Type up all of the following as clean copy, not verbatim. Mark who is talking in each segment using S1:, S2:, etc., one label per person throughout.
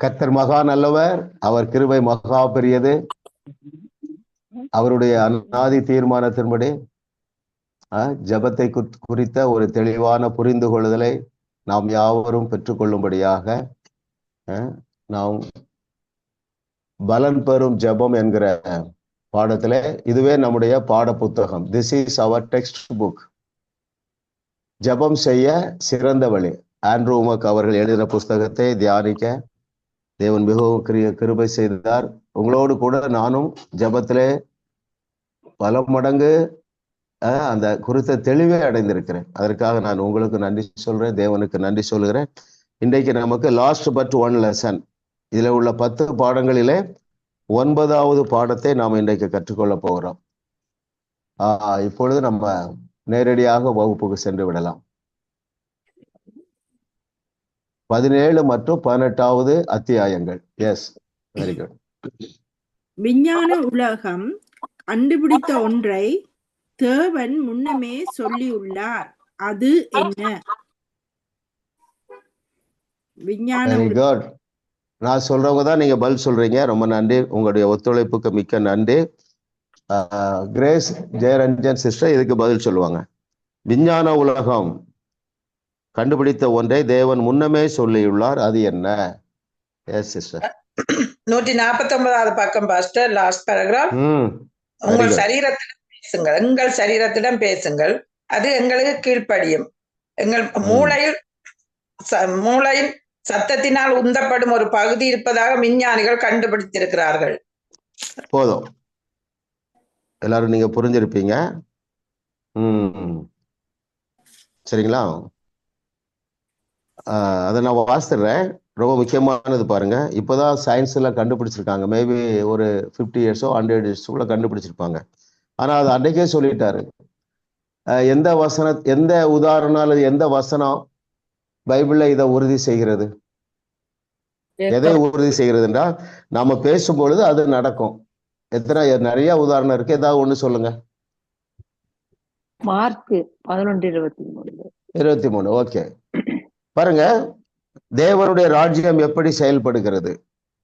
S1: கர்த்தர் மகா நல்லவர், அவர் கிருபை மகா பெரியது. அவருடைய அநாதி தீர்மானத்தின்படி ஜெபத்தை குறித்த ஒரு தெளிவான புரிந்து கொள்ளுதலை நாம் யாவரும் பெற்றுக்கொள்ளும்படியாக நாம் பலன் பெறும் ஜெபம் என்கிற பாடத்துல இதுவே நம்முடைய பாட புத்தகம். This is our text book. ஜெபம் செய்ய சிறந்த வழி. ஆண்ட்ரூ உமக் அவர்கள் எழுதின புஸ்தகத்தை தியானிக்க தேவன் மிகவும் கிருபை செய்தார். உங்களோடு கூட நானும் ஜெபத்திலே பல மடங்கு அந்த குறித்த தெளிவை அடைந்திருக்கிறேன். அதற்காக நான் உங்களுக்கு நன்றி சொல்றேன், தேவனுக்கு நன்றி சொல்கிறேன். இன்றைக்கு நமக்கு லாஸ்ட் பட் ஒன் லெசன், இதுல உள்ள 10 பாடங்களிலே 9வது பாடத்தை நாம் இன்றைக்கு கற்றுக்கொள்ள போகிறோம். இப்பொழுது நம்ம நேரடியாக வகுப்புக்கு சென்று விடலாம். 17 மற்றும் 18வது அத்தியாயங்கள். Yes, very good.
S2: விஞ்ஞான உலகம் கண்டுபிடித்த ஒன்றை தேவன் முன்னமே சொல்லியுள்ளார். அது என்ன?
S1: Very good. நான் சொல்றவங்க தான் நீங்க பதில் சொல்றீங்க. ரொம்ப நன்றி, உங்களுடைய ஒத்துழைப்புக்கு மிக்க நன்றி. கிரேஸ் ஜெயரஞ்சன் சிஸ்டர் இதுக்கு பதில் சொல்லுவாங்க. விஞ்ஞான உலகம் கண்டுபிடித்த ஒன்றை தேவன் முன்னமே சொல்லியுள்ளார், அது என்ன? Yes sister.
S3: 149வது பக்கம் பாஸ்டர், லாஸ்ட் பேராகிராஃப். உங்கள் சரீரத்திடம் பேசுங்கள், எங்கள் சரீரத்திடம் பேசுங்கள், அது எங்களுக்கு கீழ்ப்படியும். எங்கள் மூளையில் சத்தத்தினால் உந்தப்படும் ஒரு பகுதி இருப்பதாக விஞ்ஞானிகள் கண்டுபிடித்திருக்கிறார்கள்.
S1: போதும், எல்லாரும் நீங்க புரிஞ்சிருப்பீங்க. சரிங்களா? அதை நான் வாசிடுறேன். ரொம்ப முக்கியமானது பாருங்க. இப்போதான் சயின்ஸ் எல்லாம் கண்டுபிடிச்சிருக்காங்க. மேபி ஒரு 50 இயர்ஸோ 100 இயர்ஸோ கண்டுபிடிச்சிருப்பாங்க. ஆனா அது அன்றைக்கே சொல்லிட்டாரு. எந்த உதாரணம் அல்லது எந்த வசனம் பைபிள்ல இதை உறுதி செய்கிறது? எதை உறுதி செய்கிறது என்றால், நாம பேசும்பொழுது அது நடக்கும். நிறைய உதாரணம் இருக்கு. ஏதாவது ஒண்ணு சொல்லுங்க.
S4: மார்க் 11:23.
S1: ஓகே, பாருங்க, தேவனுடைய ராஜ்யம் எப்படி செயல்படுகிறது.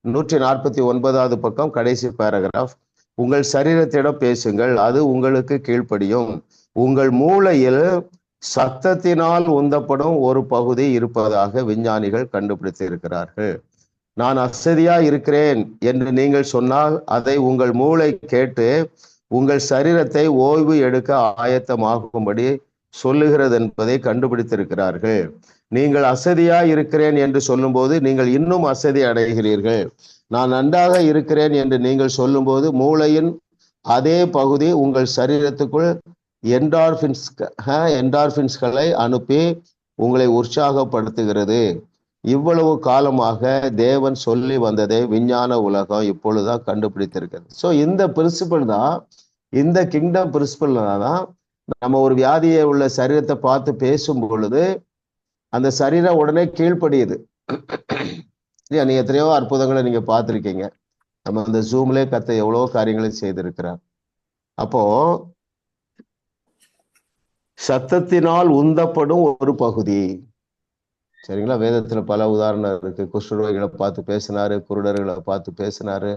S1: 149வது பக்கம் கடைசி பேராகிராஃப். உங்கள் சரீரத்திடம் பேசுங்கள், அது உங்களுக்கு கீழ்ப்படியும். உங்கள் மூளையில் சத்தத்தினால் உந்தப்படும் ஒரு பகுதி இருப்பதாக விஞ்ஞானிகள் கண்டுபிடித்து இருக்கிறார்கள். நான் அசதியா இருக்கிறேன் என்று நீங்கள் சொன்னால் அதை உங்கள் மூளை கேட்டு உங்கள் சரீரத்தை ஓய்வு எடுக்க ஆயத்தமாகும்படி சொல்லுகிறது என்பதை கண்டுபிடித்திருக்கிறார்கள். நீங்கள் அசதியா இருக்கிறேன் என்று சொல்லும்போது நீங்கள் இன்னும் அசதி அடைகிறீர்கள். நான் நன்றாக இருக்கிறேன் என்று நீங்கள் சொல்லும்போது மூளையின் அதே பகுதி உங்கள் சரீரத்துக்குள் என்டார்பின்ஸ்களை அனுப்பி உங்களை உற்சாகப்படுத்துகிறது. இவ்வளவு காலமாக தேவன் சொல்லி வந்ததை விஞ்ஞான உலகம் இப்பொழுதுதான் கண்டுபிடித்திருக்கிறது. ஸோ இந்த பிரின்சிபல் தான், இந்த கிங்டம் பிரின்சிபல் தான் நம்ம ஒரு வியாதியை உள்ள சரீரத்தை பார்த்து பேசும் பொழுது அந்த சரீரம் உடனே கீழ்ப்படியுது. இல்லையா? நீங்க எத்தனையோ அற்புதங்களை நீங்க பார்த்துருக்கீங்க. நம்ம அந்த ஜூம்லேயே கத்த எவ்வளவோ காரியங்களை செய்திருக்கிறார். அப்போ சத்தத்தினால் உந்தப்படும் ஒரு பகுதி. சரிங்களா? வேதத்துல பல உதாரணம் இருக்கு. குஷ்டரோகிகளை பார்த்து பேசினாரு, குருடர்களை பார்த்து பேசினாரு.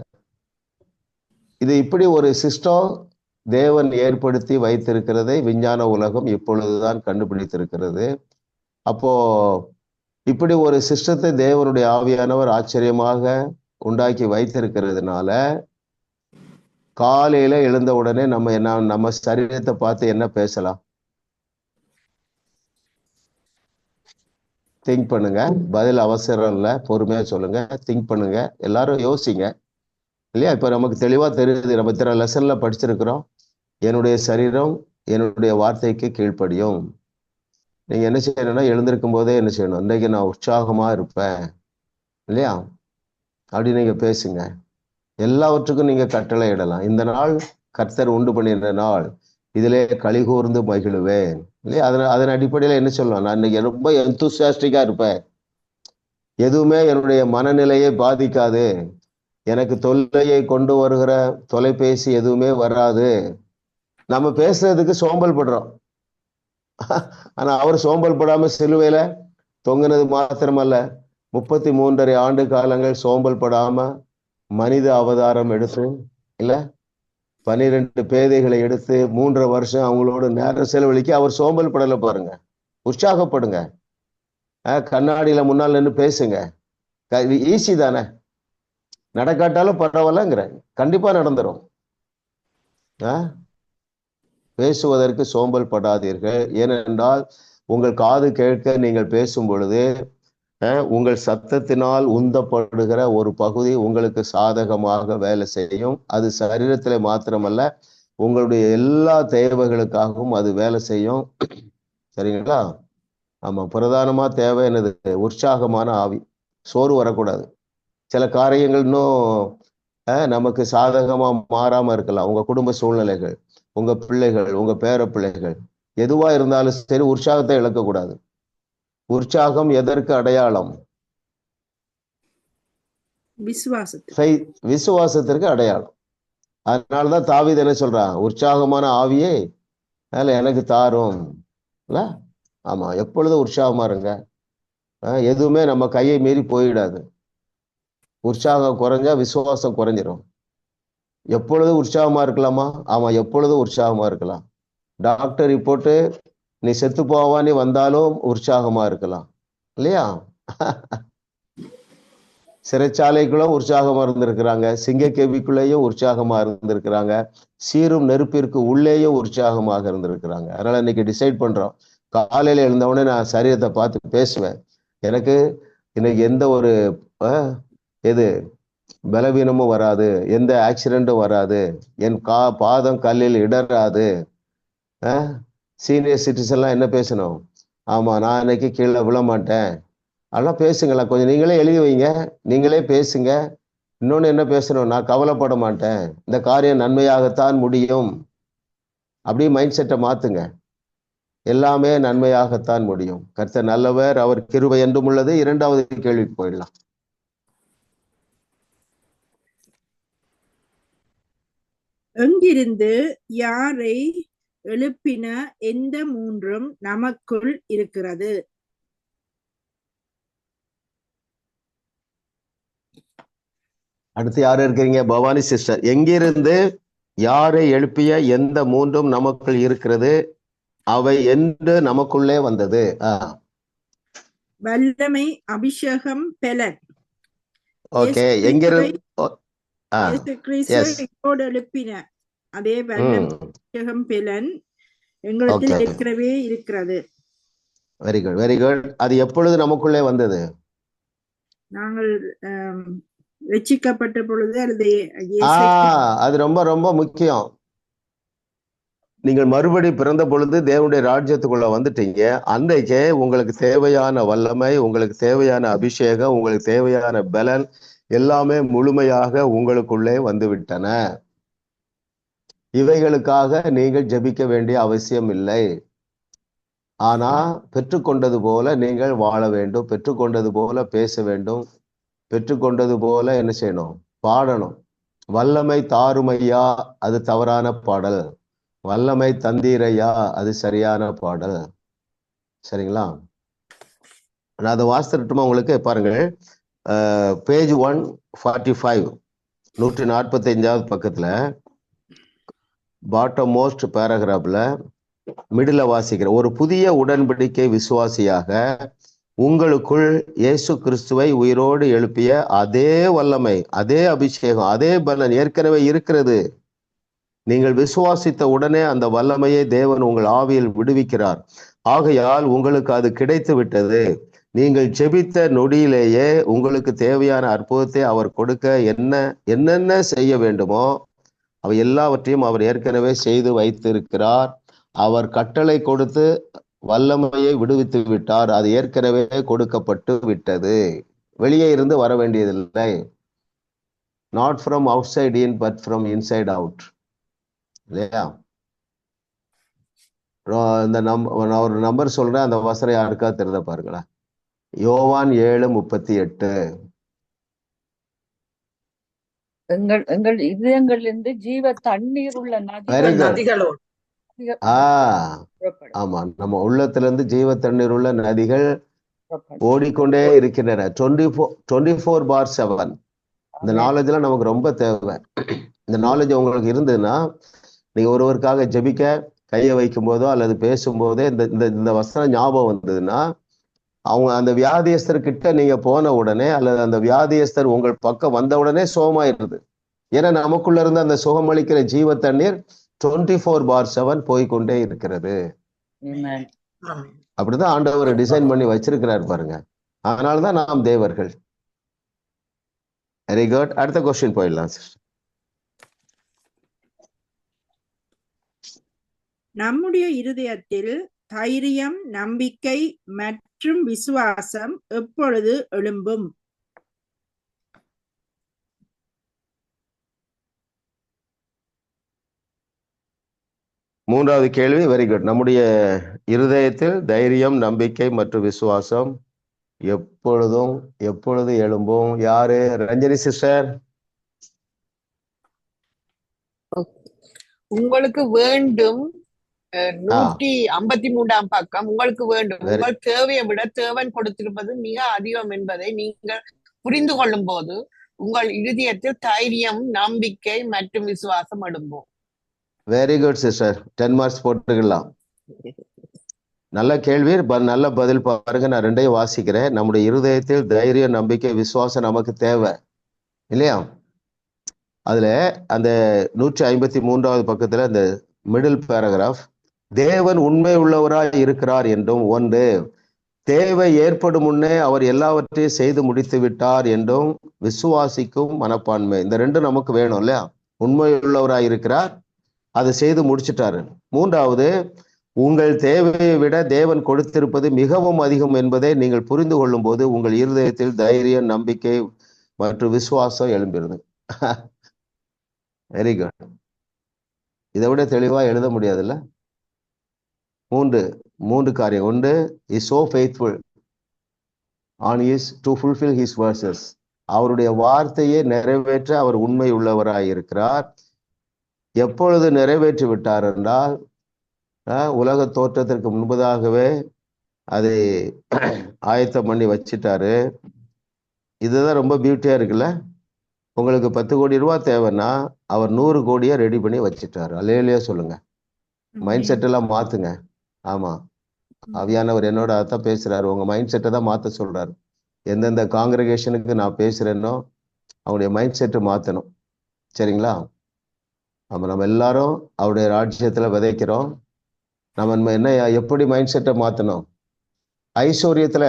S1: இது இப்படி ஒரு சிஸ்டம் தேவன் ஏற்படுத்தி வைத்திருக்கிறதை விஞ்ஞான உலகம் இப்பொழுதுதான் கண்டுபிடித்திருக்கிறது. அப்போ இப்படி ஒரு சிஸ்டத்தை தேவனுடைய ஆவியானவர் ஆச்சரியமாக உண்டாக்கி வைத்திருக்கிறதுனால காலையில எழுந்த உடனே நம்ம சரீரத்தை பார்த்து என்ன பேசலாம்? திங்க் பண்ணுங்க. பதில் அவசரம் இல்லை, பொறுமையா சொல்லுங்க. திங்க் பண்ணுங்க, எல்லாரும் யோசிங்க. இல்லையா? இப்ப நமக்கு தெளிவா தெரியுது. நம்ம இத்தனை லெசன்ல படிச்சிருக்கிறோம். என்னுடைய சரீரம் என்னுடைய வார்த்தைக்கு கீழ்ப்படியும். நீங்க என்ன செய்யணும்னா, எழுந்திருக்கும் போதே என்ன செய்யணும்? இன்றைக்கு நான் உற்சாகமா இருப்பேன், இல்லையா? அப்படி நீங்க பேசுங்க. எல்லாவற்றுக்கும் நீங்க கட்டளை இடலாம். இந்த நாள் கர்த்தர் உண்டு பண்ணின்ற நாள், இதிலே களி கூர்ந்து மகிழுவேன், இல்லையா? அதன் அடிப்படையில என்ன சொல்லலாம்? நான் இன்னைக்கு ரொம்ப எந்தூசியாஸ்டிக்கா இருப்பேன், எதுவுமே என்னுடைய மனநிலையை பாதிக்காது, எனக்கு தொல்லையை கொண்டு வருகிற தொலைபேசி எதுவுமே வராது. நம்ம பேசுறதுக்கு சோம்பல் படுறோம். ஆனா அவர் சோம்பல் படாம சிலுவையில தொங்குனது மாத்திரமல்ல, 33.5 ஆண்டு காலங்கள் சோம்பல் படாம மனித அவதாரம் எடுத்து இல்ல 12 பேதைகளை எடுத்து 3.5 வருஷம் அவங்களோட நேரம் செலவழிக்க அவர் சோம்பல் படல பாருங்க. உற்சாகப்படுங்க. கண்ணாடியில முன்னால் நின்று பேசுங்க. ஈஸி தானே, நடக்காட்டாலும் பரவாயில்லங்கிற, கண்டிப்பா நடந்துரும். பேசுவதற்கு சோம்பல் படாதீர்கள். ஏனென்றால் உங்கள் காது கேட்க நீங்கள் பேசும் பொழுது உங்கள் சத்தத்தினால் உந்தப்படுகிற ஒரு பகுதி உங்களுக்கு சாதகமாக வேலை செய்யும். அது சரீரத்திலே மாத்திரமல்ல, உங்களுடைய எல்லா தேவைகளுக்காகவும் அது வேலை செய்யும். சரிங்களா? ஆமா, பிரதானமா தேவை என்னது? உற்சாகமான ஆவி. சோறு வரக்கூடாது. சில காரியங்கள் இன்னும் நமக்கு சாதகமா மாறாம இருக்கலாம். உங்க குடும்ப சூழ்நிலைகள், உங்க பிள்ளைகள், உங்க பேர பிள்ளைகள், எதுவா இருந்தாலும் சரி, உற்சாகத்தை இழக்கக்கூடாது. உற்சாகம் எதற்கு அடையாளம்? விசுவாசத்திற்கு அடையாளம். அதனாலதான் தாவீது என்ன சொல்றான்? உற்சாகமான ஆவியே எனக்கு தாரும். ஆமா, எப்பொழுதும் உற்சாகமா இருங்க. எதுவுமே நம்ம கையை மீறி போயிடாது. உற்சாகம் குறைஞ்சா விசுவாசம் குறைஞ்சிரும். எப்பொழுதும் உற்சாகமா இருக்கலாமா? ஆமா, எப்பொழுதும் உற்சாகமா இருக்கலாம். டாக்டர் ரிப்போர்ட்டு நீ செத்து போவான்னு வந்தாலும் உற்சாகமா இருக்கலாம் இல்லையா? சிறைச்சாலைக்குள்ள உற்சாகமா இருந்திருக்கிறாங்க, சிங்கக்கேபிக்குள்ளேயும் உற்சாகமா இருந்திருக்கிறாங்க, சீரும் நெருப்பிற்கு உள்ளேயும் உற்சாகமாக இருந்திருக்கிறாங்க. அதனால இன்னைக்கு டிசைட் பண்றோம், காலையில எழுந்தவுடனே நான் சரீரத்தை பார்த்து பேசுவேன். எனக்கு இன்னைக்கு எந்த ஒரு பலவீனமும் வராது, எந்த ஆக்சிடென்ட்டும் வராது, என் பாதம் கல்லில் இடராது. சீனியர் சிட்டிசன்லாம் என்ன பேசணும்? ஆமா, நான் இன்னைக்கு கீழே விழ மாட்டேன். அதெல்லாம் பேசுங்களா, கொஞ்சம் நீங்களே எழுதி வைங்க, நீங்களே பேசுங்க. இன்னொன்னு என்ன பேசணும்? நான் கவலைப்பட மாட்டேன், இந்த காரியம் நன்மையாகத்தான் முடியும். அப்படியே மைண்ட் செட்டை மாத்துங்க. எல்லாமே நன்மையாகத்தான் முடியும். கர்த்தர் நல்லவர், அவர் கிருபை என்றும் உள்ளது. 2வது கேள்விக்கு போயிடலாம்.
S2: எங்கிருந்து யாரை எழுப்பின எந்த மூன்றும் நமக்குள் இருக்கிறது?
S1: அடுத்து யாரு இருக்கிறீங்க? பவானி சிஸ்டர். எங்கிருந்து யாரை எழுப்பிய எந்த மூன்றும் நமக்குள் இருக்கிறது, அவை என்று நமக்குள்ளே வந்தது?
S2: வல்லமை, அபிஷேகம், பெலன்.
S1: ஓகே, எங்கிருந்து
S2: எழுப்பின அதே வல்லமை, அபிஷேகம், பெலன் எங்களுக்கு ஏற்கனவே இருக்கிறது.
S1: Very good, very good. அது எப்பொழுது நமக்குள்ளே வந்தது?
S2: நாங்கள் ரட்சிக்கப்பட்ட பொழுது.
S1: அது ரொம்ப ரொம்ப முக்கியம். நீங்கள் மறுபடி பிறந்த பொழுது தேவனுடைய ராஜ்யத்துக்குள்ள வந்துட்டீங்க. அன்றைக்கே உங்களுக்கு தேவையான வல்லமை, உங்களுக்கு தேவையான அபிஷேகம், உங்களுக்கு தேவையான பலன் எல்லாமே முழுமையாக உங்களுக்குள்ளே வந்துவிட்டன. இவைகளுக்காக நீங்கள் ஜெபிக்க வேண்டிய அவசியம் இல்லை. ஆனா பெற்றுக்கொண்டது போல நீங்கள் வாழ வேண்டும், பெற்றுக்கொண்டது போல பேச வேண்டும், பெற்றுக்கொண்டது போல என்ன செய்யணும்? பாடணும். வல்லமை தாருமையா, அது தவறான பாடல். வல்லமை தந்தீரையா, அது சரியான பாடல். சரிங்களா? நான் அதை வாசித்துட்டுமா உங்களுக்கு? பாருங்கள், பேஜ் 145, 145வது பக்கத்துல பாட்டம் மோஸ்ட் பேராகிராஃப்ல மிடில் வாசிக்கிற, ஒரு புதிய உடன்படிக்கை விசுவாசியாக உங்களுக்குள் இயேசு கிறிஸ்துவை உயிரோடு எழுப்பிய அதே வல்லமை, அதே அபிஷேகம், அதே பலன் ஏற்கனவே இருக்கிறது. நீங்கள் விசுவாசித்த உடனே அந்த வல்லமையை தேவன் உங்கள் ஆவியில் விடுவிக்கிறார். ஆகையால் உங்களுக்கு அது கிடைத்து விட்டது. நீங்கள் ஜெபித்த நொடியிலேயே உங்களுக்கு தேவையான அற்புதத்தை அவர் கொடுக்க என்னென்ன செய்ய வேண்டுமோ அவை எல்லாவற்றையும் அவர் ஏற்கனவே செய்து வைத்திருக்கிறார். அவர் கட்டளை கொடுத்து வல்லமையை விடுவித்து விட்டார். அது ஏற்கனவே கொடுக்கப்பட்டு விட்டது. வெளியே இருந்து வர வேண்டியதில்லை. Not from outside in but from inside out. இல்லையா? நான் ஒரு நம்பர் சொல்றேன், அந்த வசனம் யாருக்கா தெரிந்த பாருங்களேன். யோவான் 7:38.
S4: எங்கள் இதயங்களிலிருந்து ஜீவ தண்ணீர் உள்ள
S3: நதிகளோடு.
S1: ஆமா, நம்ம உள்ளத்துல இருந்து ஜீவ தண்ணீர் உள்ள நதிகள் ஓடிக்கொண்டே இருக்கின்றன. 24/7. இந்த நாலேஜ் எல்லாம் நமக்கு ரொம்ப தேவை. இந்த நாலேஜ் உங்களுக்கு இருந்ததுன்னா நீங்க ஒருவருக்காக ஜெபிக்க கையை வைக்கும் போதோ அல்லது பேசும்போதோ இந்த இந்த இந்த வசனம் ஞாபகம் வந்ததுன்னா அவங்க அந்த வியாதியஸ்தர்கிட்ட நீங்க போன உடனே அல்லது அந்த வியாதியஸ்தர் உங்கள் பக்கம் வந்த உடனே சுகமாயிருது. ஏன்னா நமக்குள்ள இருந்த அந்த சுகமளிக்கிற ஜீவ தண்ணீர் 24/7 போய்கொண்டே இருக்கிறது. அப்படிதான் ஆண்டவர் டிசைன் பண்ணி வச்சிருக்கிறார் பாருங்க. அதனாலதான் நாம் தேவர்கள். Very good. அடுத்த கொஸ்டின் போயிடலாம் சிஸ்டர்.
S2: நம்முடைய இருதயத்தில் தைரியம், நம்பிக்கை மற்றும் விசுவாசம் எப்பொழுது எழும்பும்?
S1: மூன்றாவது கேள்வி. Very good. நம்முடைய இருதயத்தில் தைரியம், நம்பிக்கை மற்றும் விசுவாசம் எப்பொழுது எழும்பும்? யாரு? ரஞ்சனி சிஸ்டர்.
S5: உங்களுக்கு வேண்டும் 153ஆம் பக்கம். உங்களுக்கு வேண்டும், உங்கள் தேவையை விட தேவன் கொடுத்திருப்பது மிக அதிகம் என்பதை நீங்கள் புரிந்து கொள்ளும் போது உங்கள் இருதயத்தில் தைரியம், நம்பிக்கை மற்றும் விசுவாசம் எழும்பும்.
S1: Very good sister. 10 மார்க்ஸ் போட்டுக்கலாம். நல்ல கேள்வி, நல்ல பதில் பாருங்க. நான் ரெண்டையும் வாசிக்கிறேன். நம்முடைய இருதயத்தில் தைரியம், நம்பிக்கை, விசுவாசம் நமக்கு தேவை இல்லையா? அதுல அந்த 153வது பக்கத்துல அந்த மிடில் பேராகிராஃப், தேவன் உண்மை உள்ளவராய் இருக்கிறார் என்றும், ஒன்று தேவை ஏற்படும் முன்னே அவர் எல்லாவற்றையும் செய்து முடித்து விட்டார் என்றும் விசுவாசிக்கும் மனப்பான்மை. இந்த ரெண்டும் நமக்கு வேணும் இல்லையா? உண்மை உள்ளவராய் இருக்கிறார், அதை செய்து முடிச்சிட்டாரு. மூன்றாவது, உங்கள் தேவையை விட தேவன் கொடுத்திருப்பது மிகவும் அதிகம் என்பதை நீங்கள் புரிந்து கொள்ளும் போது உங்கள் இருதயத்தில் தைரியம், நம்பிக்கை மற்றும் விசுவாசம் எழும்பிடுது. Very good. இதை விட தெளிவா எழுத முடியாதுல்ல? மூன்று காரியம். ஒன்று, is so faithful on his to fulfill his verses. அவருடைய வார்த்தையை நிறைவேற்ற அவர் உண்மை உள்ளவராய் இருக்கிறார். எப்பொழுது நிறைவேற்றி விட்டார் என்றால், உலக தோற்றத்திற்கு முன்பதாகவே அதை ஆயத்தம் பண்ணி வச்சிட்டாரு. இதுதான் ரொம்ப பியூட்டியா இருக்குல்ல? உங்களுக்கு 10 கோடி ரூபாய் தேவைன்னா அவர் 100 கோடியை ரெடி பண்ணி வச்சிட்டாரு. அல்லேலூயா சொல்லுங்க. மைண்ட் செட் எல்லாம் மாத்துங்க. ஆமா, ஆவியானவர் என்னோட அதான் பேசுறாரு. உங்க மைண்ட் செட்டை தான் மாத்த சொல்றாரு. எந்தெந்த காங்கிரிகேஷனுக்கு நான் பேசுறேன்னோ அவங்களுடைய மைண்ட் செட்டை மாத்தணும். சரிங்களா? நம்ம எல்லாரும் அவருடைய ராஜ்யத்துல விதைக்கிறோம். நம்ம என்ன எப்படி மைண்ட் செட்டை மாத்தணும்? ஐஸ்வர்யத்துல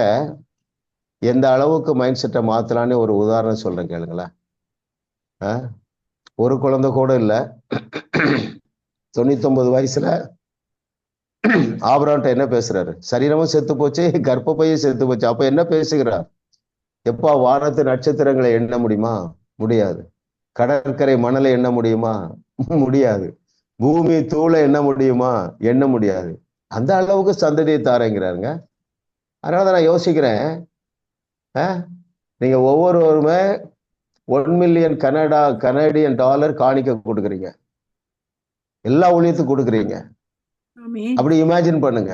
S1: எந்த அளவுக்கு மைண்ட் செட்டை மாத்தலான்னு ஒரு உதாரணம் சொல்றேன் கேளுங்களேன். ஒரு குழந்தை கூட இல்லை, 99 வயசுல ஆபிரகாம்ட்ட என்ன பேசுறாரு? சரீரமும் செத்து போச்சு, கர்ப்பப்பையும் செத்து போச்சு. அப்ப என்ன பேசுகிறார்? எப்பா வானத்து நட்சத்திரங்களை எண்ண முடியுமா? முடியாது. கடற்கரை மணலை எண்ண முடியுமா? முடியாது. பூமி தூளை எண்ண முடியுமா? எண்ண முடியாது. அந்த அளவுக்கு சந்ததியை தாரங்கிறாருங்க. அதனாலதான் நான் யோசிக்கிறேன், நீங்க ஒவ்வொருவருமே 1 மில்லியன் கனடியன் டாலர் காணிக்க கொடுக்குறீங்க. எல்லா ஊழியத்துக்கும் கொடுக்குறீங்க. அப்படி இமேஜின் பண்ணுங்க.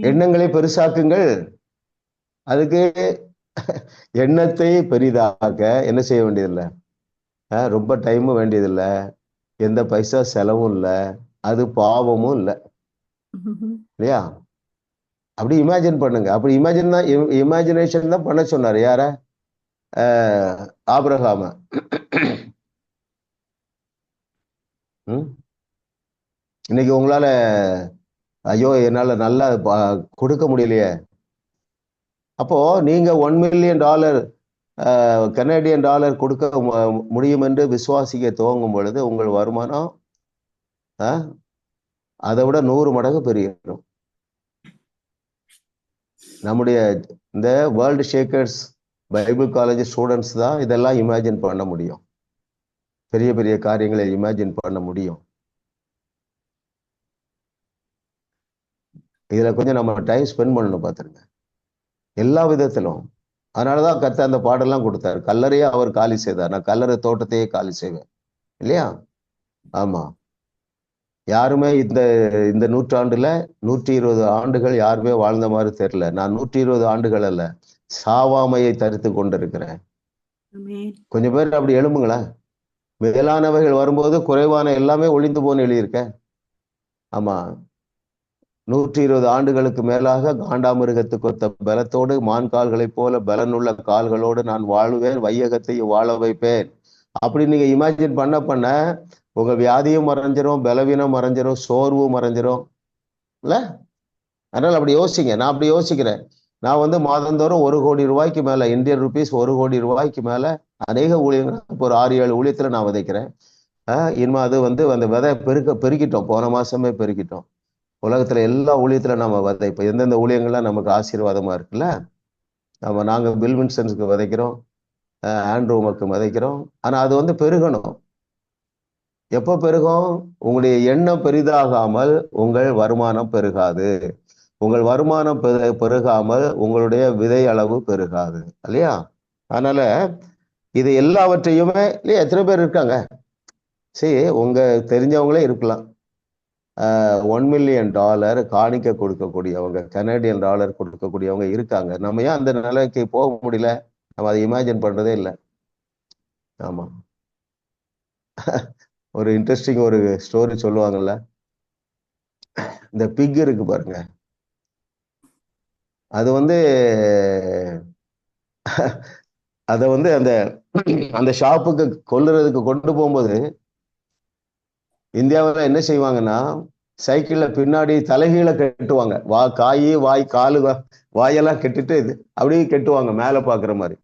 S1: எண்ணங்களை பெருசாக்குங்கள். அதுக்கு எண்ணத்தை பெரிதாக என்ன செய்ய வேண்டியதில்லை, ரொம்ப டைமும் வேண்டியதில்லை, எந்த பைசா செலவும் இல்லை, அது பாவமும் இல்லை இல்லையா? அப்படி இமேஜின் பண்ணுங்க. அப்படி இமேஜினேஷன் தான் பண்ண சொன்னார். யார? ஆபிரகாம. இன்னைக்கு உங்களால ஐயோ என்னால நல்லா கொடுக்க முடியலையே. அப்போ நீங்க 1 மில்லியன் டாலர் கனடியன் டாலர் கொடுக்க முடியும் என்று விசுவாசிக்க துவங்கும் பொழுது உங்கள் வருமானம் அதை விட 100 மடங்கு பெருகிடும். நம்முடைய இந்த world Shakers Bible college students தான் இதெல்லாம் இமேஜின் பண்ண முடியும். பெரிய பெரிய காரியங்களை இமேஜின் பண்ண முடியும். இதுல கொஞ்சம் நம்ம டைம் ஸ்பெண்ட் பண்ணணும் பார்த்துருங்க, எல்லா விதத்திலும். அதனாலதான் கர்த்தர் அந்த பாடெல்லாம் கொடுத்தாரு. கல்லறையே அவர் காலி செய்தார், நான் கல்லறை தோட்டத்தையே காலி செய்வேன் இல்லையா? ஆமா. யாருமே இந்த இந்த நூற்றாண்டுல 120 ஆண்டுகள் யாருமே வாழ்ந்த மாதிரி தெரியல. நான் 120 ஆண்டுகள் அல்ல, சாவாமையை தரித்து கொண்டிருக்கிறேன். கொஞ்சம் பேர் அப்படி எழும்புங்களேன். மேலானவைகள் வரும்போது குறைவான எல்லாமே ஒளிந்து போன்னு எழுதியிருக்க. ஆமா, 120 ஆண்டுகளுக்கு மேலாக காண்டாமிருகத்துக்கு ஒத்த பலத்தோடு மான் கால்களைப் போல பலனுள்ள கால்களோடு நான் வாழ்வேன், வையகத்தை வாழ வைப்பேன். அப்படி நீங்க இமேஜின் பண்ண உங்க வியாதியும் மறைஞ்சிரும், பலவீனம் மறைஞ்சிரும், சோர்வு மறைஞ்சிரும் இல்ல. அதனால அப்படி யோசிங்க. நான் அப்படி யோசிக்கிறேன். நான் மாதந்தோறும் 1 கோடி ரூபாய்க்கு மேல, இந்தியன் ருபீஸ் 1 கோடி ரூபாய்க்கு மேல அநேக ஊழியங்கள் இப்போ ஒரு 6-7 ஊழியத்துல நான் விதைக்கிறேன். இனிமே அது அந்த விதை பெருக்கிட்டோம். போன மாசமே பெருக்கிட்டோம். உலகத்துல எல்லா ஊழியத்துல நம்ம விதைப்போம். எந்தெந்த ஊழியங்கள்லாம் நமக்கு ஆசீர்வாதமா இருக்குல்ல, நாங்க பில் வின்சன்ஸுக்கு விதைக்கிறோம், ஆண்ட்ரூமுக்கு விதைக்கிறோம். ஆனா அது பெருகணும். எப்போ பெருகும்? உங்களுடைய எண்ணம் பெரிதாகாமல் உங்கள் வருமானம் பெருகாது. உங்கள் வருமானம் பெருகாமல் உங்களுடைய விதை அளவு பெருகாது இல்லையா? அதனால இது எல்லாவற்றையுமே இல்லையா, எத்தனை பேர் இருக்காங்க? சரி, உங்க தெரிஞ்சவங்களே இருக்கலாம். $1 மில்லியன் காணிக்க கொடுக்கக்கூடியவங்க, கனடியன் டாலர் கொடுக்கக்கூடியவங்க இருக்காங்க. நம்ம ஏன் அந்த நிலைக்கு போக முடியல? நம்ம அதை இமேஜின் பண்றதே இல்லை. ஆமா, ஒரு இன்ட்ரெஸ்டிங் ஒரு ஸ்டோரி சொல்லுவாங்கல்ல, இந்த பிக் இருக்கு பாருங்க, அது அதை அந்த அந்த ஷாப்புக்கு கொல்லுறதுக்கு கொண்டு போகும்போது இந்தியாவில் என்ன செய்வாங்கன்னா, சைக்கிள்ல பின்னாடி தலைகீழ கட்டுவாங்க. வாய் காலு வாயெல்லாம் கெட்டுட்டு அப்படியே கெட்டுவாங்க மேல பாக்குற மாதிரி.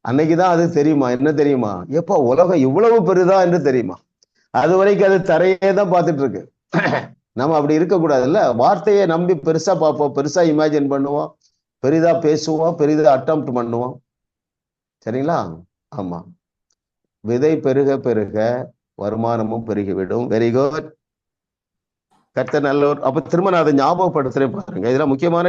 S1: அன்னைக்குதான் அது தெரியுமா, என்ன தெரியுமா, எப்ப உலகம் இவ்வளவு பெரிதா என்று தெரியுமா. அது வரைக்கும் அது தரையே தான் பார்த்துட்டு இருக்கு. நம்ம அப்படி இருக்கக்கூடாது இல்ல. வார்த்தையை நம்பி பெருசா பார்ப்போம், பெருசா இமேஜின் பண்ணுவோம், பெரிதா பேசுவோம், பெரிதா அட்டெம்ப்ட் பண்ணுவோம். சரிங்களா? ஆமா, விதை பெருக பெருக வருமானமும் பெருகிவிடும். Very good. கர்த்தர் நல்லவர். அப்ப திரும்ப நான் அதை ஞாபகப்படுத்துறேன் பாருங்க. இதெல்லாம் முக்கியமான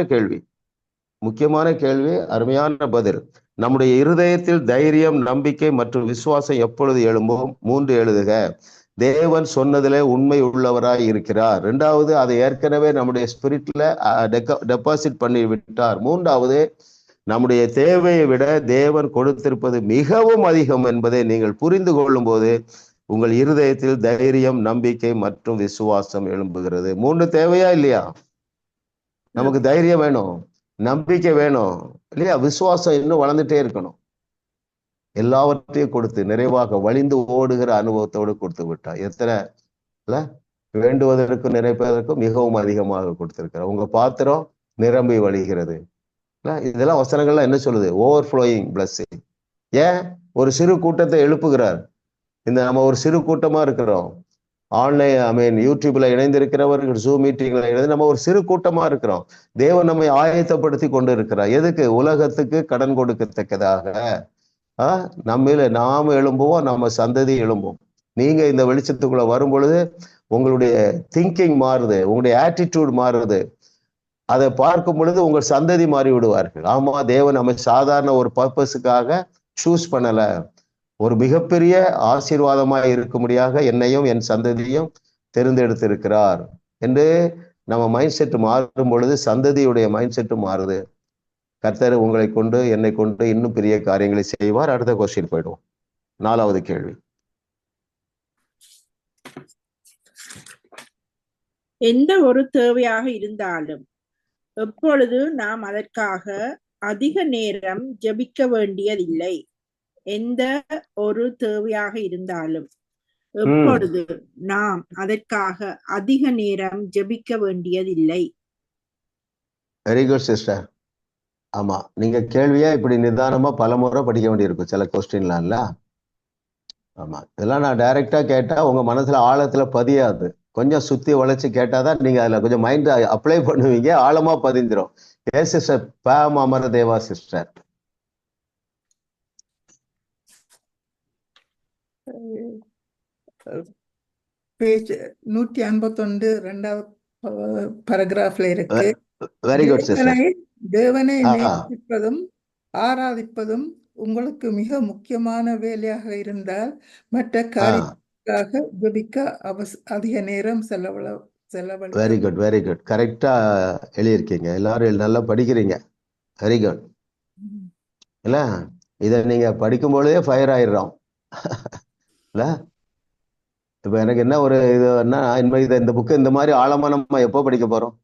S1: கேள்வி, அருமையான பதில். நம்முடைய இருதயத்தில் தைரியம், நம்பிக்கை மற்றும் விசுவாசம் எப்பொழுது எழும்பும்? 3 எழுதுக. தேவன் சொன்னதிலே உண்மை உள்ளவராய் இருக்கிறார். 2வது, அதை ஏற்கனவே நம்முடைய ஸ்பிரிட்ல டெபாசிட் பண்ணி விட்டார். 3வது, நம்முடைய தேவையை விட தேவன் கொடுத்திருப்பது மிகவும் அதிகம் என்பதை நீங்கள் புரிந்து கொள்ளும் போது உங்கள் இருதயத்தில் தைரியம், நம்பிக்கை மற்றும் விசுவாசம் எழும்புகிறது. 3 தேவையா இல்லையா? நமக்கு தைரியம் வேணும், நம்பிக்கை வேணும் இல்லையா, விசுவாசம் இன்னும் வளர்ந்துட்டே இருக்கணும். எல்லாவற்றையும் கொடுத்து நிறைவாக வழிந்து ஓடுகிற அனுபவத்தோடு கொடுத்து விட்டா. எத்தனை இல்ல, வேண்டுவதற்கும் நினைப்பதற்கும் மிகவும் அதிகமாக கொடுத்திருக்கிற உங்க பாத்திரம் நிரம்பி வழிகிறது. இதெல்லாம் வசனங்கள்லாம் என்ன சொல்லுது? Overflowing blessing. ஏன் ஒரு சிறு கூட்டத்தை எழுப்புகிறார்? நம்ம ஒரு சிறு கூட்டமா இருக்கிறோம். ஆன்லைன் யூடியூப்ல இணைந்திருக்கிறவர்கள், ஜூம் மீட்டிங்ல இணைந்து நம்ம ஒரு சிறு கூட்டமா இருக்கிறோம். தேவன் நம்மை ஆயத்தப்படுத்தி கொண்டு இருக்கிறார். எதுக்கு? உலகத்துக்கு கடன் கொடுக்கத்தக்கதாக. நாம எழும்புவோம், நம்ம சந்ததி எழும்பும். நீங்க இந்த வெளிச்சத்துக்குள்ள வரும் பொழுது உங்களுடைய திங்கிங் மாறுது, உங்களுடைய ஆட்டிடியூட் மாறுது. அதை பார்க்கும் பொழுது உங்கள் சந்ததி மாறி விடுவார்கள். ஆமா, தேவன் நம்ம சாதாரண ஒரு பர்பஸுக்காக சூஸ் பண்ணல, ஒரு மிகப்பெரிய ஆசீர்வாதமாக இருக்கும்படியாக என்னையும் என் சந்ததியும் தேர்ந்தெடுத்திருக்கிறார் என்று நம்ம மைண்ட் செட் மாறும் பொழுது சந்ததியுடைய மைண்ட் செட்டு மாறுது. கர்த்தர் உங்களை கொண்டு என்னை கொண்டு இன்னும் பெரிய காரியங்களை செய்வார். அடுத்த கொஸ்டின் போயிடுவோம். 4வது கேள்வி.
S2: எந்த ஒரு தேவையாக இருந்தாலும் எப்பொழுது நாம் அதற்காக அதிக நேரம் ஜெபிக்க வேண்டியதில்லை. எந்த ஒரு தேவையாக இருந்தாலும் எப்பொழுது நாம் அதற்காக அதிக நேரம் ஜெபிக்க வேண்டியதில்லை.
S1: Very good sister. ஆமா, நீங்க கேள்வியா இப்படி நிதானமா பல முறை படிக்க வேண்டியிருக்கும் சில கொஸ்டின்லாம் இல்ல. ஆமா, இதெல்லாம் நான் டைரக்டா கேட்டா உங்க மனசுல ஆழத்துல பதியாது. கொஞ்சம் சுத்தி உழைச்சு கேட்டாதான் நீங்க அதுல கொஞ்சம் மைண்ட் அப்ளை பண்ணுவீங்க, ஆழமா பதிந்துரும். ஏ சிஸ்டர் பாம் அமர தேவா சிஸ்டர்.
S6: பேஜ் 151 2வது paragraphல இருக்கு.
S1: Very good sister.
S6: தேவனை நேசிப்பதும் ஆராதிப்பதும் உங்களுக்கு மிக முக்கியமான வேலையாக இருந்தால் மற்ற காரியம் ஜெபிக்க அதிக நேரம் செலவழிக்க
S1: வெரி குட், வெரி குட். கரெக்டா எழுதியிருக்கீங்க. எல்லாரும் நல்லா படிக்கிறீங்க. Very good. இல்ல இதை நீங்க படிக்கும் பொழுதே ஃபயர் ஆயிடுறோம். இல்ல இப்ப எனக்கு என்ன ஒரு இதுன்னா, இந்த புக்கு இந்த மாதிரி ஆழமா நம்ம எப்போ படிக்க போறோம்?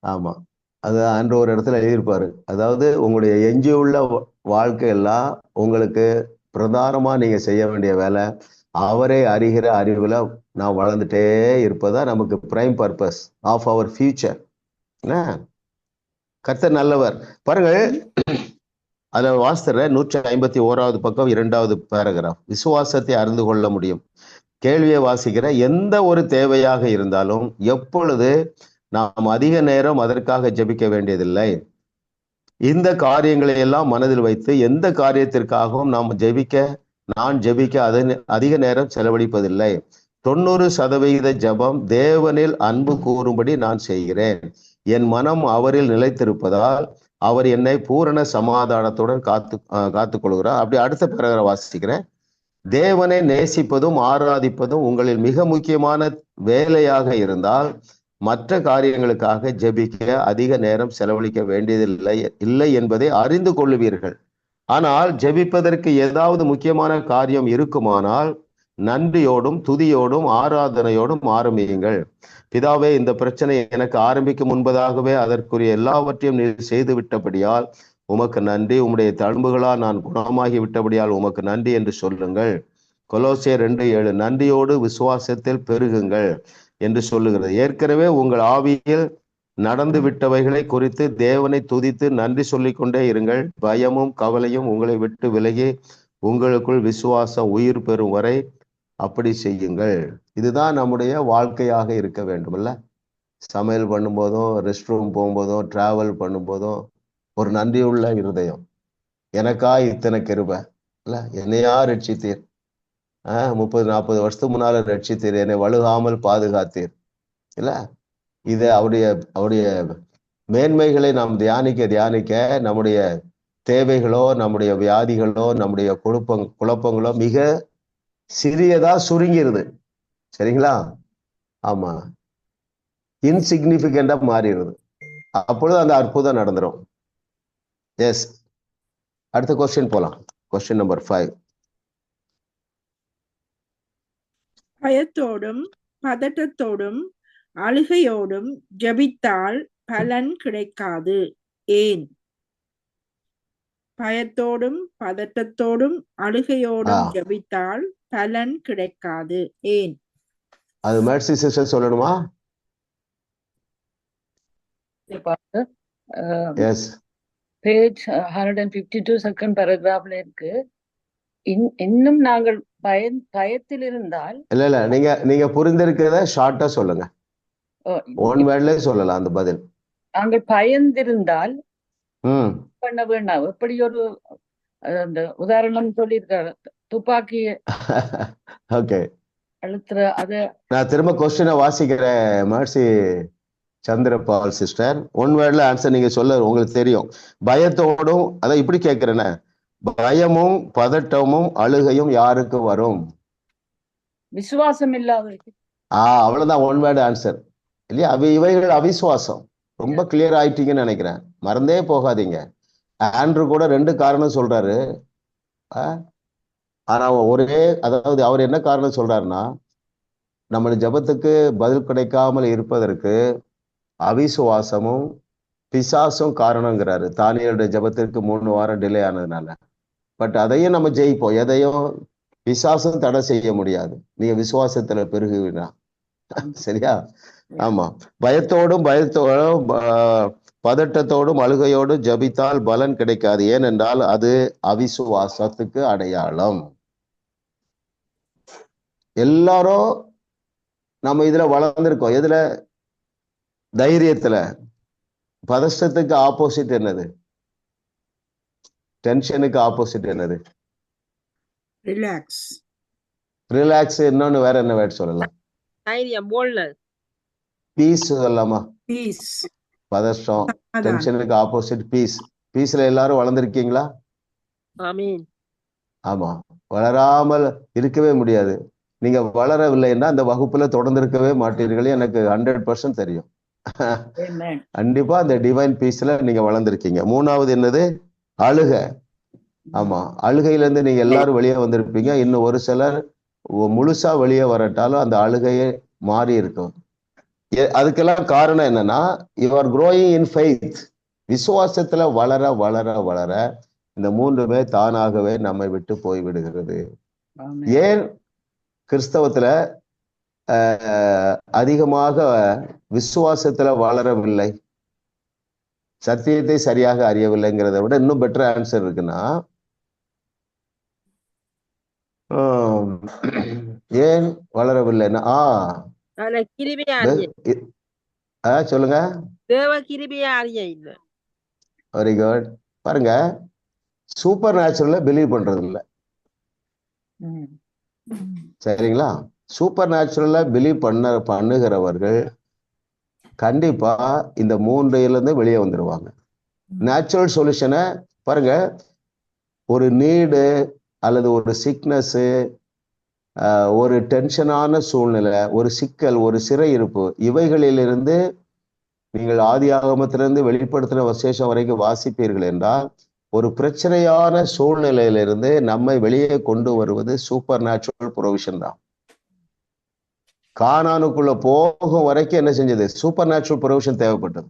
S1: ஆமா, அது அன்று ஒரு இடத்துல எழுதியிருப்பாரு. அதாவது உங்களுடைய எஞ்சியுள்ள வாழ்க்கையெல்லாம் உங்களுக்கு பிரதானமா நீங்க செய்ய வேண்டிய வேலை, அவரை அறிகிற அறிவுல நான் வளர்ந்துட்டே இருப்பதா நமக்கு prime purpose of our future. கர்த்தர் நல்லவர். பாருங்கள், அதுல வாசித்தர 151வது பக்கம் 2வது பேராகிராஃப். விசுவாசத்தை அறிந்து கொள்ள முடியும். கேள்வியை வாசிக்கிற எந்த ஒரு தேவையாக இருந்தாலும் எப்பொழுது நாம் அதிக நேரம் அதற்காக ஜெபிக்க வேண்டியதில்லை. இந்த காரியங்களை எல்லாம் மனதில் வைத்து எந்த காரியத்திற்காகவும் நான் ஜெபிக்க அதிக நேரம் செலவழிப்பதில்லை. 90% ஜெபம் தேவனில் அன்பு கூறும்படி நான் செய்கிறேன். என் மனம் அவரில் நிலைத்திருப்பதால் அவர் என்னை பூரண சமாதானத்துடன் காத்து கொள்கிறார். அப்படி அடுத்த பிறகு வாசிக்கிறேன். தேவனை நேசிப்பதும் ஆராதிப்பதும் உங்களில் மிக முக்கியமான வேலையாக இருந்தால் மற்ற காரியங்களுக்காக ஜெபிக்க அதிக நேரம் செலவழிக்க வேண்டியதில்லை என்பதை அறிந்து கொள்ளுவீர்கள். ஆனால் ஜெபிப்பதற்கு ஏதாவது முக்கியமான காரியம் இருக்குமானால் நன்றியோடும் துதியோடும் ஆராதனையோடும் ஆரம்பியுங்கள். பிதாவே, இந்த பிரச்சனை எனக்கு ஆரம்பிக்கும் முன்பதாகவே அதற்குரிய எல்லாவற்றையும் நீர் செய்து விட்டபடியால் உமக்கு நன்றி. உம்முடைய தழும்புகளால் நான் குணமாகி விட்டபடியால் உமக்கு நன்றி என்று சொல்லுங்கள். கொலோசியர் 2:7 நன்றியோடு விசுவாசத்தில் பெருகுங்கள் என்று சொல்லுகிறது. ஏற்கனவே உங்கள் ஆவியில் நடந்து விட்டவைகளை குறித்து தேவனை துதித்து நன்றி சொல்லிக்கொண்டே இருங்கள். பயமும் கவலையும் உங்களை விட்டு விலகி உங்களுக்குள் விசுவாசம் உயிர் பெறும் வரை அப்படி செய்யுங்கள். இதுதான் நம்முடைய வாழ்க்கையாக இருக்க வேண்டும்ல. சமையல் பண்ணும்போதும், ரெஸ்ட் ரூம் போகும்போதும், டிராவல் பண்ணும்போதும் ஒரு நன்றியுள்ள இருதயம். எனக்கா இத்தனை கிருபை இல்ல, என்னையா ரட்சித்தீர், 30-40 வருஷத்துக்கு முன்னால ரட்சித்தீர், என்னை வழுகாமல் பாதுகாத்தீர் இல்ல. இதை அவருடைய மேன்மைகளை நாம் தியானிக்க நம்முடைய தேவைகளோ, நம்முடைய வியாதிகளோ, நம்முடைய குழப்பங்களோ மிக சிறியதா சுருங்கிருது. சரிங்களா? ஆமா, இன்சிக்னிபிகண்டா மாறிடுது. அப்பொழுது அந்த அற்புதம் நடந்துரும். எஸ், அடுத்த கொஸ்டின் போலாம். Question number 5.
S2: பயத்தோடும் பதட்டத்தோடும் அழுகையோடும் ஜெபித்தால் பலன் கிடைக்காது. ஏன்? பயத்தோடும் பதட்டத்தோடும் அழுகையோடும் ஜெபித்தால் பலன் கிடைக்காது. ஏன்?
S1: அது மேட்சி சிஸ்டர் சொல்லணுமா? எஸ்,
S4: பேஜ் 152 செகண்ட் பேராகிராஃப்ல இருக்கு. இன்னும் நாங்கள் பயத்தில் இருந்தால்
S1: இல்ல நீங்க புரிந்திருக்கிறத ஷார்ட்டா சொல்லுங்க. ஒன் வேர்ட்லயே சொல்லலாம் அந்த பதில்.
S4: நாங்கள் பயந்திருந்தால் பண்ண வேண்டாம். எப்படி ஒரு அந்த உதாரணம் சொல்லியிருக்காரு, துப்பாக்கி
S1: ஓகே
S4: அழுத்துற. அத
S1: நான் திரும்ப கொஸ்டினை வாசிக்கிறேன். மர்சி சந்திரபால் சிஸ்டர், ஒன் வேர்ட்ல ஆன்சர் நீங்க சொல்ல உங்களுக்கு தெரியும். பயத்தோடும், அதான் இப்படி கேட்கிறேன்னு, பயமும் பதட்டமும் அழுகையும் யாருக்கு வரும்?
S4: விசுவாசம் இல்லாதவருக்கு.
S1: அவ்வளவுதான் ஒன் வேர்டு ஆன்சர் இல்லையா? இவைகள் அவிசுவாசம். ரொம்ப கிளியர் ஆயிட்டீங்கன்னு நினைக்கிறேன். மறந்தே போகாதீங்க. ஆண்ட்ரூ கூட 2 காரணம் சொல்றாரு. ஆனா அதாவது அவர் என்ன காரணம் சொல்றாருன்னா, நம்ம ஜபத்துக்கு பதில் கிடைக்காமல் இருப்பதற்கு அவிசுவாசமும் பிசாசும் காரணங்கிறாரு. தானியேலுடைய ஜபத்திற்கு 3 வாரம் டிலே ஆனதுனால. பட் அதையும் நம்ம ஜெயிப்போம். எதையும் விசுவாசம் தடை செய்ய முடியாது. நீங்க விசுவாசத்துல பெருகுவீனா. சரியா? ஆமா, பயத்தோடும் பதட்டத்தோடும் அழுகையோடும் ஜபித்தால் பலன் கிடைக்காது. ஏனென்றால் அது அவிசுவாசத்துக்கு அடையாளம். எல்லாரும் நம்ம இதுல வளர்ந்துருக்கோம். எதுல? தைரியத்துல. பதஷ்டத்துக்கு ஆப்போசிட் என்னது? டென்ஷனுக்கு ஆப்போசிட் என்னது?
S2: ரிலாக்ஸ்.
S1: ரிலாக்ஸ். இன்னொன்னு வேற என்ன வேர்ட் சொல்லலாம்? பீஸ் சொல்லலாமா?
S2: பீஸ்.
S1: பதஷ்டம், டென்ஷனுக்கு ஆப்போசிட் பீஸ். பீஸ்ல எல்லாரும் வளர்ந்துருக்கீங்களா?
S7: ஆமென்.
S1: ஆமா, வளராமல் இருக்கவே முடியாது. நீங்க வளரவில்லைன்னா அந்த வகுப்புல தொடர்ந்து இருக்கவே மாட்டீர்கள். எனக்கு 100% தெரியும்.
S4: Amen.
S1: கண்டிப்பா அந்த டிவைன் பீஸ்ல நீங்க வளர்ந்துருக்கீங்க. மூணாவது என்னது? அழுக. ஆமா, அழுகையிலிருந்து நீங்க எல்லாரும் வெளியே வந்திருப்பீங்க. இன்னும் ஒரு சிலர் முழுசா வெளியே வரட்டாலும் அந்த அழுகையே மாறி இருக்கும். அதுக்கெல்லாம் காரணம் என்னன்னா, you are growing in faith. விசுவாசத்துல வளர வளர வளர இந்த மூன்றுமே தானாகவே நம்மை விட்டு போய் விடுகிறது.
S4: Amen.
S1: ஏன் கிறிஸ்தவத்துல அதிகமாக விசுவாசத்துல வளரவில்லை, சத்தியத்தை சரியாக அறியவில்லைங்கிறத விட இன்னும் பெட்டர் ஆன்சர் இருக்குன்னா, ஏன் வளரவில்லைன்னா சொல்லுங்க. Very good. பாருங்க, சூப்பர் நேச்சுரல்ல பிலீவ் பண்றது இல்ல. சரிங்களா? சூப்பர் நேச்சுரல்ல பிலீவ் பண்ணுகிறவர்கள் கண்டிப்பா இந்த மூன்றிலிருந்து வெளியே வந்துருவாங்க. நேச்சுரல் சொல்யூஷனை பாருங்க, ஒரு நீடு அல்லது ஒரு சிக்னஸ், ஒரு டென்ஷனான சூழ்நிலை, ஒரு சிக்கல், ஒரு சிறையிருப்பு, இவைகளிலிருந்து நீங்கள் ஆதி ஆகமத்திலிருந்து வெளிப்படுத்தின விசேஷம் வரைக்கும் வாசிப்பீர்கள் என்றால், ஒரு பிரச்சனையான சூழ்நிலையிலிருந்து நம்மை வெளியே கொண்டு வருவது சூப்பர் நேச்சுரல் ப்ரொவிஷன் தான். கானானுக்குள்ள போகும் வரைக்கும் என்ன செஞ்சது? சூப்பர் நேச்சுரல் ப்ரொவிஷன் தேவைப்பட்டது.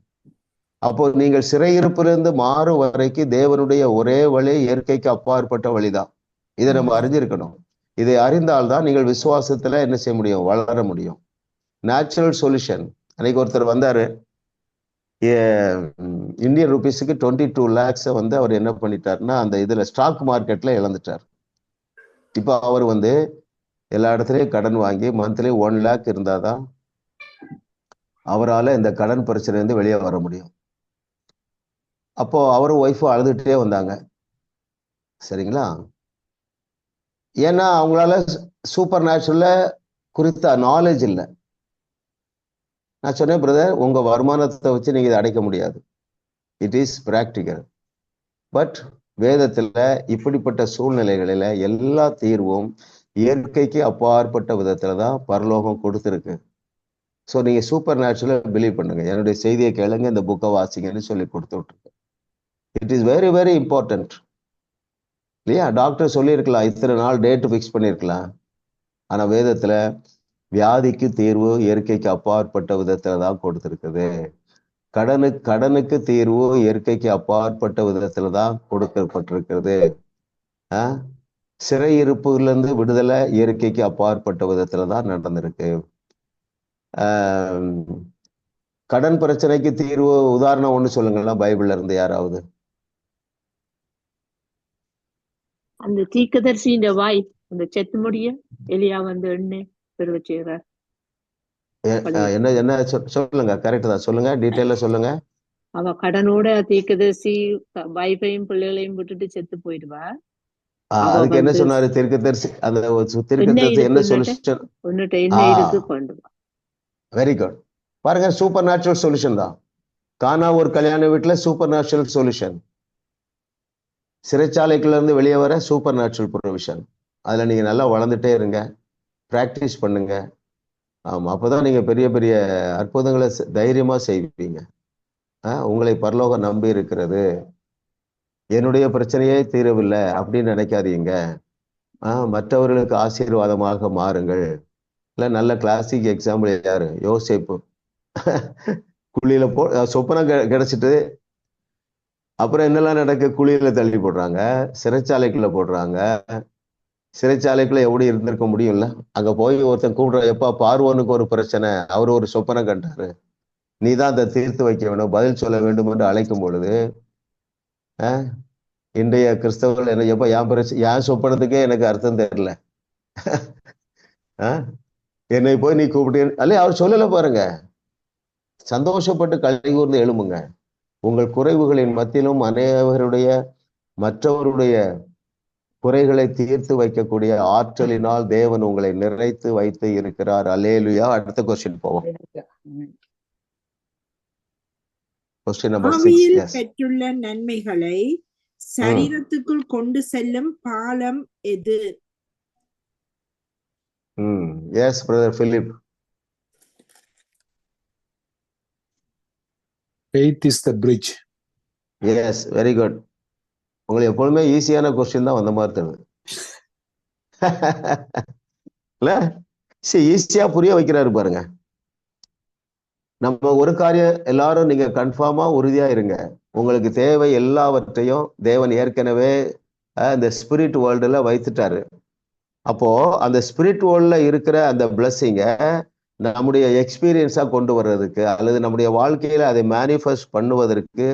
S1: அப்போ நீங்கள் சிறையிருப்பிலிருந்து மாறும் வரைக்கும் தேவனுடைய ஒரே வழி இயற்கைக்கு அப்பாற்பட்ட வழிதான். இதை நம்ம அறிஞ்சிருக்கணும். இதை அறிந்தால்தான் நீங்கள் விசுவாசத்துல என்ன செய்ய முடியும்? வளர முடியும். Natural solution. அன்னைக்கு ஒருத்தர் வந்தாரு, இந்தியன் ருபீஸுக்கு 22 lakhs வந்து அவர் என்ன பண்ணிட்டாருன்னா அந்த இதுல ஸ்டாக் மார்க்கெட்ல இழந்துட்டார். இப்போ அவர் வந்து எல்லா இடத்துலயும் கடன் வாங்கி மந்த்லி 1 lakh இருந்தாதான் அவரால் இந்த கடன் பிரச்சனை இருந்து வெளியே வர முடியும். அப்போ அவரும் ஒய்ஃபும் அழுதுகிட்டே வந்தாங்க. சரிங்களா? ஏன்னா அவங்களால சூப்பர் நேச்சுரல்ல குறித்த நாலேஜ் இல்லை. நான் சொன்னேன், பிரதர், உங்க வருமானத்தை வச்சு நீங்க இதை அடைக்க முடியாது. It is practical. பட் வேதத்துல இப்படிப்பட்ட சூழ்நிலைகளில எல்லா தீர்வும் இயற்கைக்கு அப்பாற்பட்ட விதத்துல தான் பரலோகம் கொடுத்துருக்கு. ஸோ நீங்க சூப்பர் நேச்சுரலை பிலீவ் பண்ணுங்க. என்னுடைய செய்தியை கேளுங்க, இந்த புக்கை வாசிங்கன்னு சொல்லி கொடுத்து விட்டுருக்கு. It is very very important இல்லையா? டாக்டர் சொல்லியிருக்கலாம், இத்தனை நாள் டேட்டு ஃபிக்ஸ் பண்ணியிருக்கலாம். ஆனா வேதத்துல வியாதிக்கு தீர்வு இயற்கைக்கு அப்பாற்பட்ட விதத்துல தான் கொடுத்துருக்குது. கடனுக்கு தீர்வு இயற்கைக்கு அப்பாற்பட்ட விதத்துல தான் கொடுக்கப்பட்டிருக்கிறது. சிறையிருப்புல இருந்து விடுதலை இயற்கைக்கு அப்பாற்பட்ட விதத்துல தான் நடந்திருக்கு. கடன் பிரச்சனைக்கு தீர்வு உதாரணம் ஒண்ணு சொல்லுங்களா பைபிள்ல இருந்து யாராவது?
S7: அந்த தீர்க்கதரிசியின் வாய் அந்த செத்து முடிய எலியா வந்து எண்ணெய் பெருக செய்கிறார்.
S1: என்ன சொல்லுங்க. கரெக்ட் தான், சொல்லுங்க, டீட்டெயில சொல்லுங்க.
S7: அவ கடனோட தீர்க்கதரிசி வைஃபையும் பிள்ளைகளையும் விட்டுட்டு செத்து போயிடுவா.
S1: அதுக்கு என்ன சொன்னாரு தீர்க்கதரிசி? அந்த தீர்க்கதரிசி என்ன சொல்யூஷன்?
S7: எண்ணெய் இருக்கு கொண்டு வா.
S1: Very good. பாருங்க, சூப்பர் நேச்சுரல் சொல்யூஷன் தான். கானா ஒரு கல்யாண வீட்டுல சூப்பர் நேச்சுரல் சொல்யூஷன். சிறைச்சாலைக்குள்ள இருந்து வெளியே வர சூப்பர் நேச்சுரல் ப்ரொவிஷன். அதுல நீங்க நல்லா வளர்ந்துட்டே இருங்க, பிராக்டிஸ் பண்ணுங்க. ஆமா, அப்பதான் நீங்க பெரிய பெரிய அற்புதங்களை தைரியமா செய்வீங்க. உங்களை பரலோகம் நம்பி இருக்கிறது. என்னுடைய பிரச்சனையே தீரவில்லை அப்படின்னு நினைக்காதீங்க. மற்றவர்களுக்கு ஆசீர்வாதமாக மாறுங்கள். இல்ல, நல்ல கிளாசிக் எக்ஸாம்பிள் யாரு? யோசேப்பு. குழியில சொப்பனம் கிடைச்சிட்டு அப்புறம் என்னெல்லாம் நடக்க? குழியில தள்ளி போடுறாங்க, சிறைச்சாலைக்குள்ள போடுறாங்க. சிறைச்சாலைக்குள்ள எப்படி இருந்திருக்க முடியும்ல? அங்க போய் ஒருத்தன் கூப்பிடுற, எப்பா பார்வோனுக்கு ஒரு பிரச்சனை, அவரு ஒரு சொப்பனம் கண்டாரு, நீதான் அதை தீர்த்து வைக்க வேணும், பதில் சொல்ல வேண்டும் என்று அழைக்கும் பொழுது இன்றைய கிறிஸ்தவர்கள் என்ன, எப்ப என் சொப்பனத்துக்கே எனக்கு அர்த்தம் தெரியல, என்னை போய் நீ கூப்பிட்டு அல்ல, அவர் சொல்லல. பாருங்க, சந்தோஷப்பட்டு களி கூர்ந்து எழும்புங்க. உங்கள் குறைவுகளின் மத்தியிலும் அநேகருடைய மற்றவருடைய குறைகளை தீர்த்து வைக்கக்கூடிய ஆற்றலினால் தேவன் உங்களை நிறைத்து வைத்து இருக்கிறார். அல்லேலூயா. அடுத்த கொஸ்டின் போவோம்.
S2: பெற்றுள்ள நன்மைகளை சரீரத்துக்குள் கொண்டு செல்லும் பாலம் எது?
S1: Yes brother Philip.
S8: Faith is the bridge.
S1: Yes, very good. உங்களுக்கு எப்பொழுதுமே ஈஸியான கொஸ்டின் தான் வந்த மாதிரி தருது. இல்ல, ஈஸியா புரிய வைக்கிறாரு பாருங்க. நம்ம ஒரு காரியம் எல்லாரும் நீங்க கன்ஃபார்மா உறுதியா இருங்க. உங்களுக்கு தேவை எல்லாவற்றையும் தேவன் ஏற்கனவே இந்த ஸ்பிரிட் வேர்ல்டுல வைத்துட்டாரு. அப்போ அந்த ஸ்பிரிட் வேர்ல்ட்ல இருக்கிற அந்த பிளஸ்ஸிங்க நம்முடைய எக்ஸ்பீரியன்ஸா கொண்டு வர்றதுக்கு அல்லது நம்முடைய வாழ்க்கையில அதை மேனிஃபெஸ்ட் பண்ணுவதற்கு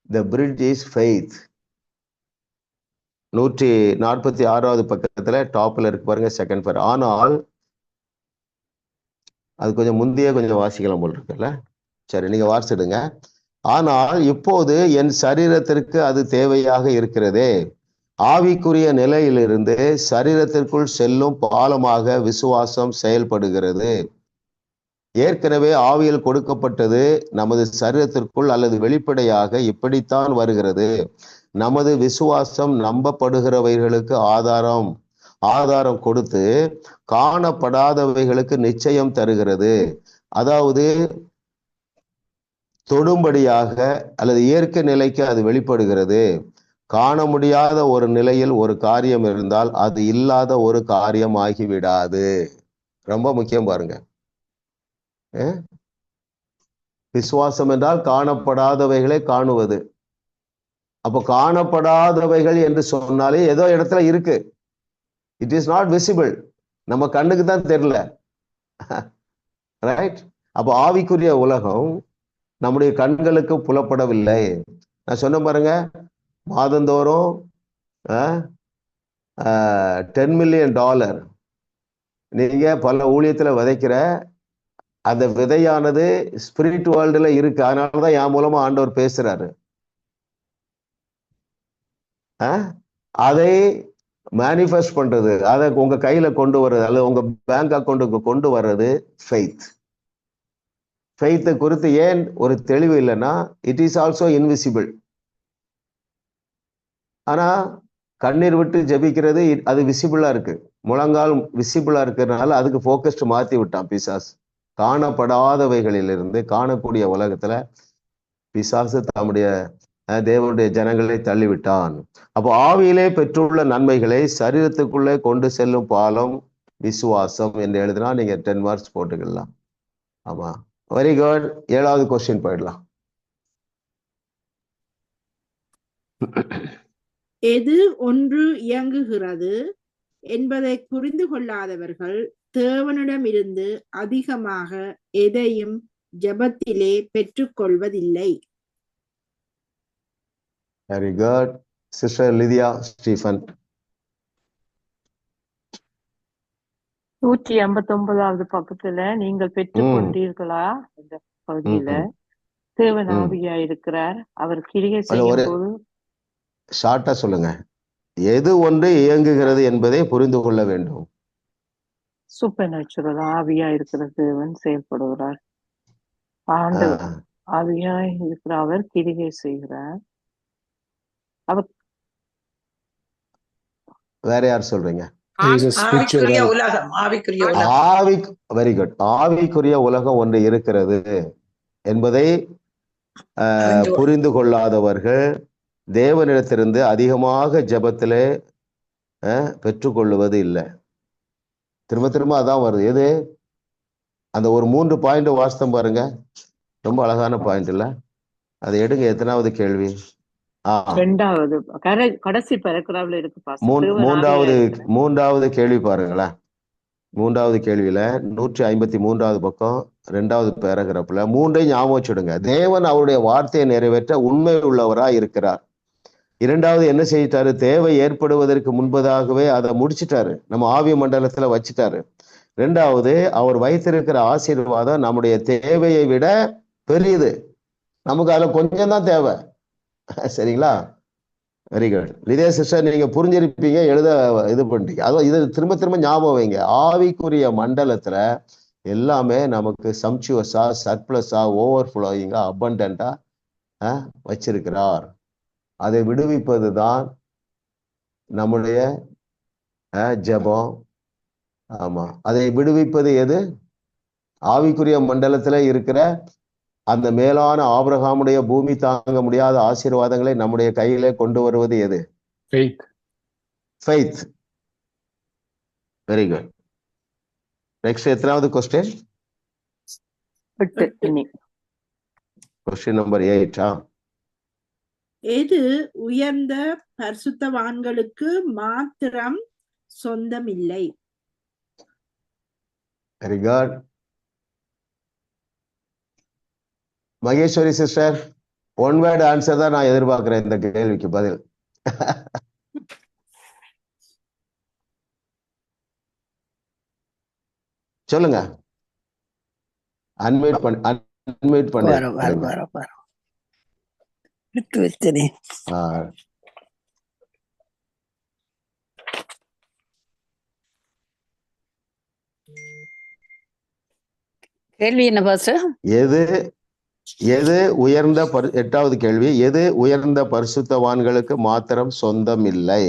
S1: the bridge is faith. 146வது பக்கத்துல டாப்ல இருக்கு பாருங்க, செகண்ட் பேர். ஆனால் அது கொஞ்சம் முந்தைய கொஞ்சம் வாசிக்கலாம் போல் இருக்குல்ல. சரி, நீங்க வாசிடுங்க. ஆனால் இப்போது என் சரீரத்திற்கு அது தேவையாக இருக்கிறதே. ஆவிக்குரிய நிலையிலிருந்து சரீரத்திற்குள் செல்லும் பாலமாக விசுவாசம் செயல்படுகிறது. ஏற்கனவே ஆவியில் கொடுக்கப்பட்டது நமது சரீரத்திற்குள் அல்லது வெளிப்படையாக இப்படித்தான் வருகிறது. நமது விசுவாசம் நம்பப்படுகிறவைகளுக்கு ஆதாரம் கொடுத்து காணப்படாதவைகளுக்கு நிச்சயம் தருகிறது. அதாவது தொடும்படியாக அல்லது இயற்கை நிலைக்கு அது வெளிப்படுகிறது. காண முடியாத ஒரு நிலையில் ஒரு காரியம் இருந்தால் அது இல்லாத ஒரு காரியம் ஆகிவிடாது. ரொம்ப முக்கியம் பாருங்க. விசுவாசம் என்றால் காணப்படாதவைகளை காணுவது. அப்போ காணப்படாதவைகள் என்று சொன்னாலே ஏதோ இடத்துல இருக்கு. இட் இஸ் நாட் விசிபிள், நம்ம கண்ணுக்கு தான் தெரியல. ரைட்? அப்போ ஆவிக்குரிய உலகம் நம்முடைய கண்களுக்கு புலப்படவில்லை. நான் சொன்ன பாருங்க, மாதந்தோறும் $10 million நீங்க பல ஊழியத்துல விதைக்கிற அந்த விதையானது ஸ்பிரிட் வேர்ல்டுல இருக்கு. அதனாலதான் என் மூலமா ஆண்டவர் பேசுறாரு. அதை மேனிஃபெஸ்ட் பண்றது, அதை உங்க கையில கொண்டு வர்றது அல்லது உங்க பேங்க் அக்கௌண்ட்டுக்கு கொண்டு வர்றது ஃபெய்த். ஃபெய்த்தை குறித்து ஏன் ஒரு தெளிவு இல்லைன்னா, இட் இஸ் ஆல்சோ இன்விசிபிள். ஆனா கண்ணீர் விட்டு ஜெபிக்கிறது அது விசிபிளா இருக்கு. முழங்கால் விசிபிளா இருக்கிறதுனால அதுக்கு ஃபோக்கஸ்ட் மாத்தி விட்டான் பிசாசு. காணப்படாதவைகளிலிருந்து காணக்கூடிய உலகத்துல பிசாசு தம்முடைய தேவனுடைய ஜனங்களை தள்ளிவிட்டான். அப்போ ஆவியிலே பெற்றுள்ள நன்மைகளை சரீரத்துக்குள்ளே கொண்டு செல்லும் பாலம் விசுவாசம் என்று எழுதினா நீங்க 10 மார்க்ஸ் போட்டுக்கலாம். ஆமா, வெரி குட். 7வது கொஸ்டின் போயிடலாம்.
S2: எது ஒன்று இயங்குகிறது என்பதை புரிந்து கொள்ளாதவர்கள் தேவனிடமிருந்து அதிகமாக எதையும் ஜெபத்திலே பெற்றுக்கொள்வதில்லை.
S1: Very good. Sister Lydia Stephen.
S7: 159வது பக்கத்துல நீங்கள் பெற்றுக்கொண்டீர்களா என்ற பகுதியில தேவன் ஆவியா இருக்கிறார், அவர் கிரியை செய்யும் போது.
S1: ஷார்ட்டா சொல்லுங்க, எது ஒன்று இயங்குகிறது என்பதை புரிந்து கொள்ள வேண்டும்.
S7: சூப்பர் நேச்சுரல் ஆவியா இருக்கிற தேவன் செயல்படுகிறார். ஆண்டவர் ஆவியா இருக்கிற அவர் கிரியை செய்கிறார். அவர்
S1: வேற யார் சொல்றீங்க? Very good. ஆவிக்குரிய உலகம் ஒன்று இருக்கிறது என்பதை புரிந்து கொள்ளாதவர்கள் தேவனிடத்திலிருந்து அதிகமாக ஜெபத்திலே பெற்றுக்கொள்வது இல்லை. திரும்ப திரும்ப அதான் வருது. எது? அந்த ஒரு 3 பாயிண்ட் வாஸ்தம் பாருங்க, ரொம்ப அழகான பாயிண்ட் இல்ல? அதை எடுங்க. எத்தனாவது கேள்வி?
S7: கடைசி பேராகிராஃப்ல இருக்கு.
S1: மூன்றாவது கேள்வி பாருங்களேன். 3வது கேள்வியில 153வது பக்கம் 2வது பேராகிராஃப்ல 3ஐ ஞாபகம் வச்சுடுங்க. தேவன் அவருடைய வார்த்தையை நிறைவேற்ற உண்மை உள்ளவராய் இருக்கிறார். 2வது என்ன செய்யிட்டாரு? தேவை ஏற்படுவதற்கு முன்பதாகவே அதை முடிச்சிட்டாரு, நம்ம ஆவிய மண்டலத்துல வச்சுட்டாரு. 2வது அவர் வைத்திருக்கிற ஆசீர்வாதம் நம்முடைய தேவையை விட பெரியது. நமக்கு அதுல கொஞ்சம் தான் தேவை. சரிங்களா? Very good. லிதியா சிஸ்டர், நீங்க புரிஞ்சிருப்பீங்க, எழுத இது பண்ணிட்டீங்க. அதுவும் இது திரும்ப திரும்ப ஞாபகம் வைங்க. ஆவிக்குரிய மண்டலத்துல எல்லாமே நமக்கு சம்ச்சுவஸா, சர்ப்ளஸா, ஓவர்ஃப்ளோயிங்கா, அபண்டன்டா வச்சிருக்கிறார். அதை விடுவிப்பது தான் நம்முடைய ஜெபம், ஆமா, அதை விடுவிப்பது எது? ஆவிக்குரிய மண்டலத்துல இருக்கிற அந்த மேலான ஆபிரகாமுடைய பூமி தாங்க முடியாத ஆசீர்வாதங்களை நம்முடைய கையிலே கொண்டு வருவது எது? ஃபெய்த். Very good. நெக்ஸ்ட் எத்தனாவது கொஸ்டின்? Question number 8.
S2: எது உயர்ந்த பரிசுத்தவான்களுக்கு மாத்திரம் சொந்தமில்லை?
S1: Very good. Maheswari sister, one word answer தான் நான் எதிர்பார்க்கிறேன் இந்த கேள்விக்கு பதில். சொல்லுங்க. அன்மியூட் பண்ணி
S4: எடுத்து வச்சனே. கேள்வி என்ன பாஸ்டர்?
S1: எது உயர்ந்த 8வது கேள்வி, எது உயர்ந்த பரிசுத்தவான்களுக்கு மாத்திரம் சொந்தம் இல்லை?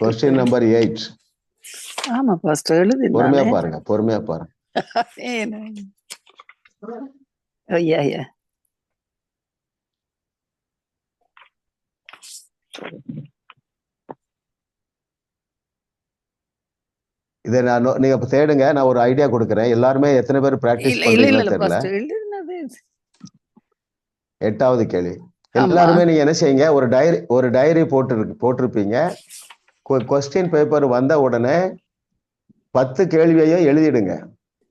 S1: Question number 8.
S4: ஆமா பாஸ்டர், எழுதி
S1: பொறுமையா பாருங்க.
S4: ஐயா
S1: இதை நீங்க தேடுங்க, நான் ஒரு ஐடியா கொடுக்குறேன். எல்லாருமே எத்தனை பேர் பிராக்டிஸ் பண்றீங்கன்னு தெரியல. 8வது கேள்வி. எல்லாருமே நீங்க என்ன செய்யுங்க, ஒரு டைரி போட்டிருப்பீங்க. கொஸ்டின் பேப்பர் வந்த உடனே 10 கேள்வியையும் எழுதிடுங்க.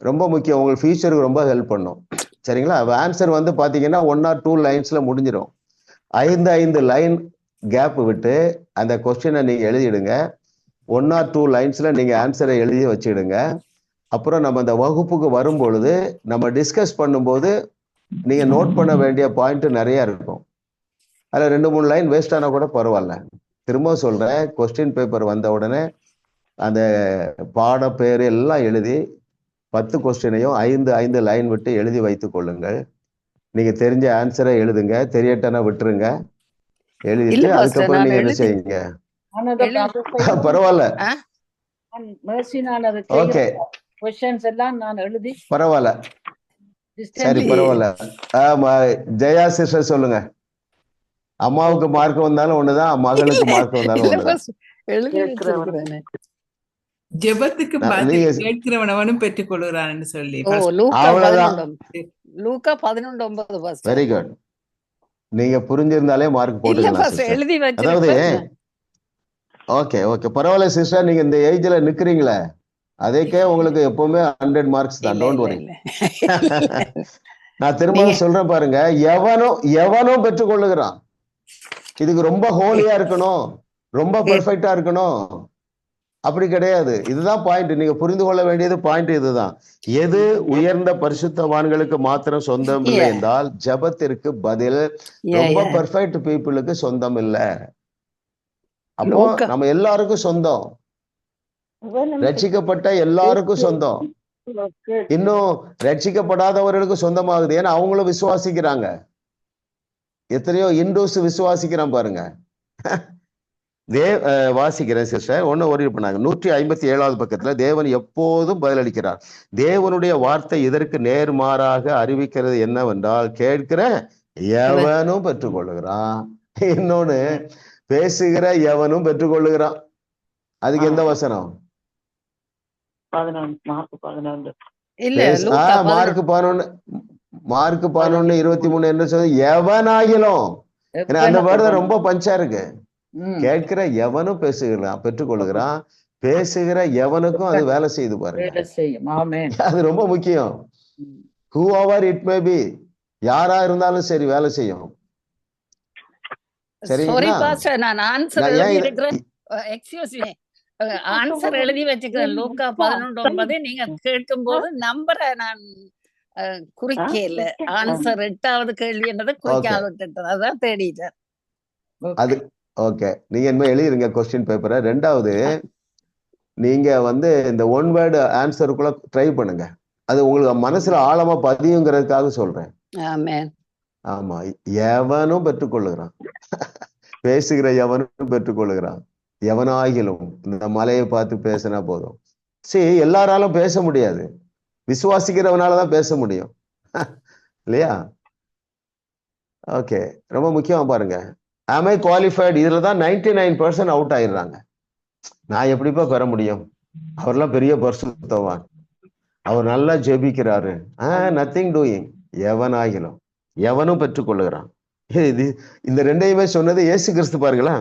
S1: ரொம்ப முக்கியம், உங்களுக்கு ஃபியூச்சருக்கு ரொம்ப ஹெல்ப் பண்ணும். சரிங்களா? ஆன்சர் வந்து பாத்தீங்கன்னா 1 or 2 லைன்ஸ்ல முடிஞ்சிடும். 5 லைன் கேப் விட்டு அந்த கொஸ்டினை நீங்க எழுதிடுங்க. 1 or 2 லைன்ஸ்ல நீங்க ஆன்சரை எழுதி வச்சிடுங்க. அப்புறம் நம்ம இந்த வகுப்புக்கு வரும் பொழுது நம்ம டிஸ்கஸ் பண்ணும்போது நீங்க நோட் பண்ண வேண்டிய பாயிண்ட் நிறைய இருக்கும். அதில் 2-3 லைன் வேஸ்ட் ஆனா கூட பரவாயில்ல. திரும்ப சொல்றேன், கொஸ்டின் பேப்பர் வந்த உடனே அந்த பாட பேர் எல்லாம் எழுதி 10 கொஸ்டினையும் 5 லைன் விட்டு எழுதி வைத்துக் கொள்ளுங்கள். நீங்க தெரிஞ்ச ஆன்சரை எழுதுங்க, தெரியட்டனா விட்டுருங்க. எழுதிட்டு அதுக்கப்புறம் நீங்க என்ன செய்யுங்க, பரவாயில்ல, ஓகே பரவாயில்ல, சரி பரவாயில்ல. ஜெயா சிஸ்டர் சொல்லுங்க. அம்மாவுக்கு மார்க் வந்தாலும் ஒண்ணுதான், மகளுக்கு மார்க் வந்தாலும் ஒண்ணுதான்.
S6: ஜெபத்துக்கு கேட்கிறவனவனும் பெற்றுக் கொள்கிறான்னு சொல்லி
S1: அவ்வளவுதான்.
S4: லூக்கா 11:9.
S1: Very good. நீங்க புரிஞ்சிருந்தாலே மார்க் போட்டுக்கலாம். அதாவது ஓகே பரவாயில்ல சிஸ்டர், நீங்க இந்த ஏஜ்ல நிக்கிறீங்களே, அதுக்கே உங்களுக்கு எப்பவுமே 100 மார்க்ஸ் தான். Don't worry. நான் திரும்ப சொல்றேன் பாருங்க, எவனும் பெற்றுக்கொள்ளுகிறான். இதுக்கு ரொம்ப ஹோலியா இருக்கணும், ரொம்ப பெர்ஃபெக்டா இருக்கணும், அப்படி கிடையாது. இதுதான் பாயிண்ட். நீங்க புரிந்து கொள்ள வேண்டியது பாயிண்ட் இதுதான். எது உயர்ந்த பரிசுத்தவான்களுக்கு மாத்திரம் சொந்தம் இல்லை என்றால் ஜெபத்திற்கு பதில் ரொம்ப பெர்ஃபெக்ட் பீப்புளுக்கு சொந்தம் இல்லை. அப்போ நம்ம எல்லாருக்கும் சொந்தம், ரட்சிக்கப்பட்ட எல்லாருக்கும் சொந்தம். இன்னும் ரட்சிக்கப்படாதவர்களுக்கு சொந்தமாகுது, ஏன்னா அவங்களும் விசுவாசிக்கிறாங்க. எத்தனையோ இண்டோஸ் விசுவாசிக்கிறான் பாருங்க. வாசிக்கிறேன் சிஸ்டர், ஒன்னு ஒரே பண்ணாங்க. 157வது பக்கத்துல தேவன் எப்போதும் பதிலளிக்கிறார். தேவனுடைய வார்த்தை இதற்கு நேர்மாறாக அறிவிக்கிறது என்னவென்றால், கேட்கிற எவனும் பெற்றுக்கொள்ளுகிறான், இன்னொன்னு பேசுகிற எவனும் பெற்றுக்கொள்ளுகிறான். அதுக்கு எந்த வசனம்? மார்க் 11:23 என்ன சொல்றது? எவனாகிலும். அந்த வேர்டு ரொம்ப பஞ்சா இருக்கு. கேட்கிற எவனும் பேசுகிறான், பெற்றுக்கொள்ளுகிறான். பேசுகிற எவனுக்கும் அது வேலை செய்து பாருங்க. அது ரொம்ப முக்கியம். whoever it may be, யாரா இருந்தாலும் சரி வேலை செய்யும்.
S4: ஆன்சர் எழுதி வச்சுக்கிறேன். லூக்கா 11:9. நீங்க கேட்கும் போது நம்பரை நான் குறிக்கல. ஆன்சர் 8வது கேள்வி என்னது குறிக்காத விட்டுட்டேன், அதான் தேடிட்டேன்.
S1: அது ஓகே, நீங்க என்ன எழுதிருங்க கொஸ்டின் பேப்பரை. 2வது, நீங்க இந்த ஒன் வேர்டு ஆன்சருக்குள்ள ட்ரை பண்ணுங்க. அது உங்களுக்கு மனசுல ஆழமா பதியுங்கிறதுக்காக சொல்றேன். ஆமா, எவனும் பெற்றுக்கொள்ளுகிறான். பேசுகிற எவனும் பெற்றுக்கொள்ளுகிறான். எவனாகிலும் இந்த மலையை பார்த்து பேசினா போதும். சரி, எல்லாராலும் பேச முடியாது, விசுவாசிக்கிறவனாலதான் பேச முடியும். இல்லையா? ஓகே, ரொம்ப முக்கியமா பாருங்க. am I qualified? இதுலதான் 99% அவுட் ஆயிடுறாங்க. நான் எப்படிப்பா பெற முடியும்? அவர்லாம் பெரிய பரிசுத்தவான், அவர் நல்லா ஜெபிக்கிறாரு. Nothing doing. எவனாகிலும் எவனும் பெற்றுக்கொள்ளுகிறான். இது இந்த ரெண்டையுமே சொன்னது இயேசு கிறிஸ்து. பாருங்களா,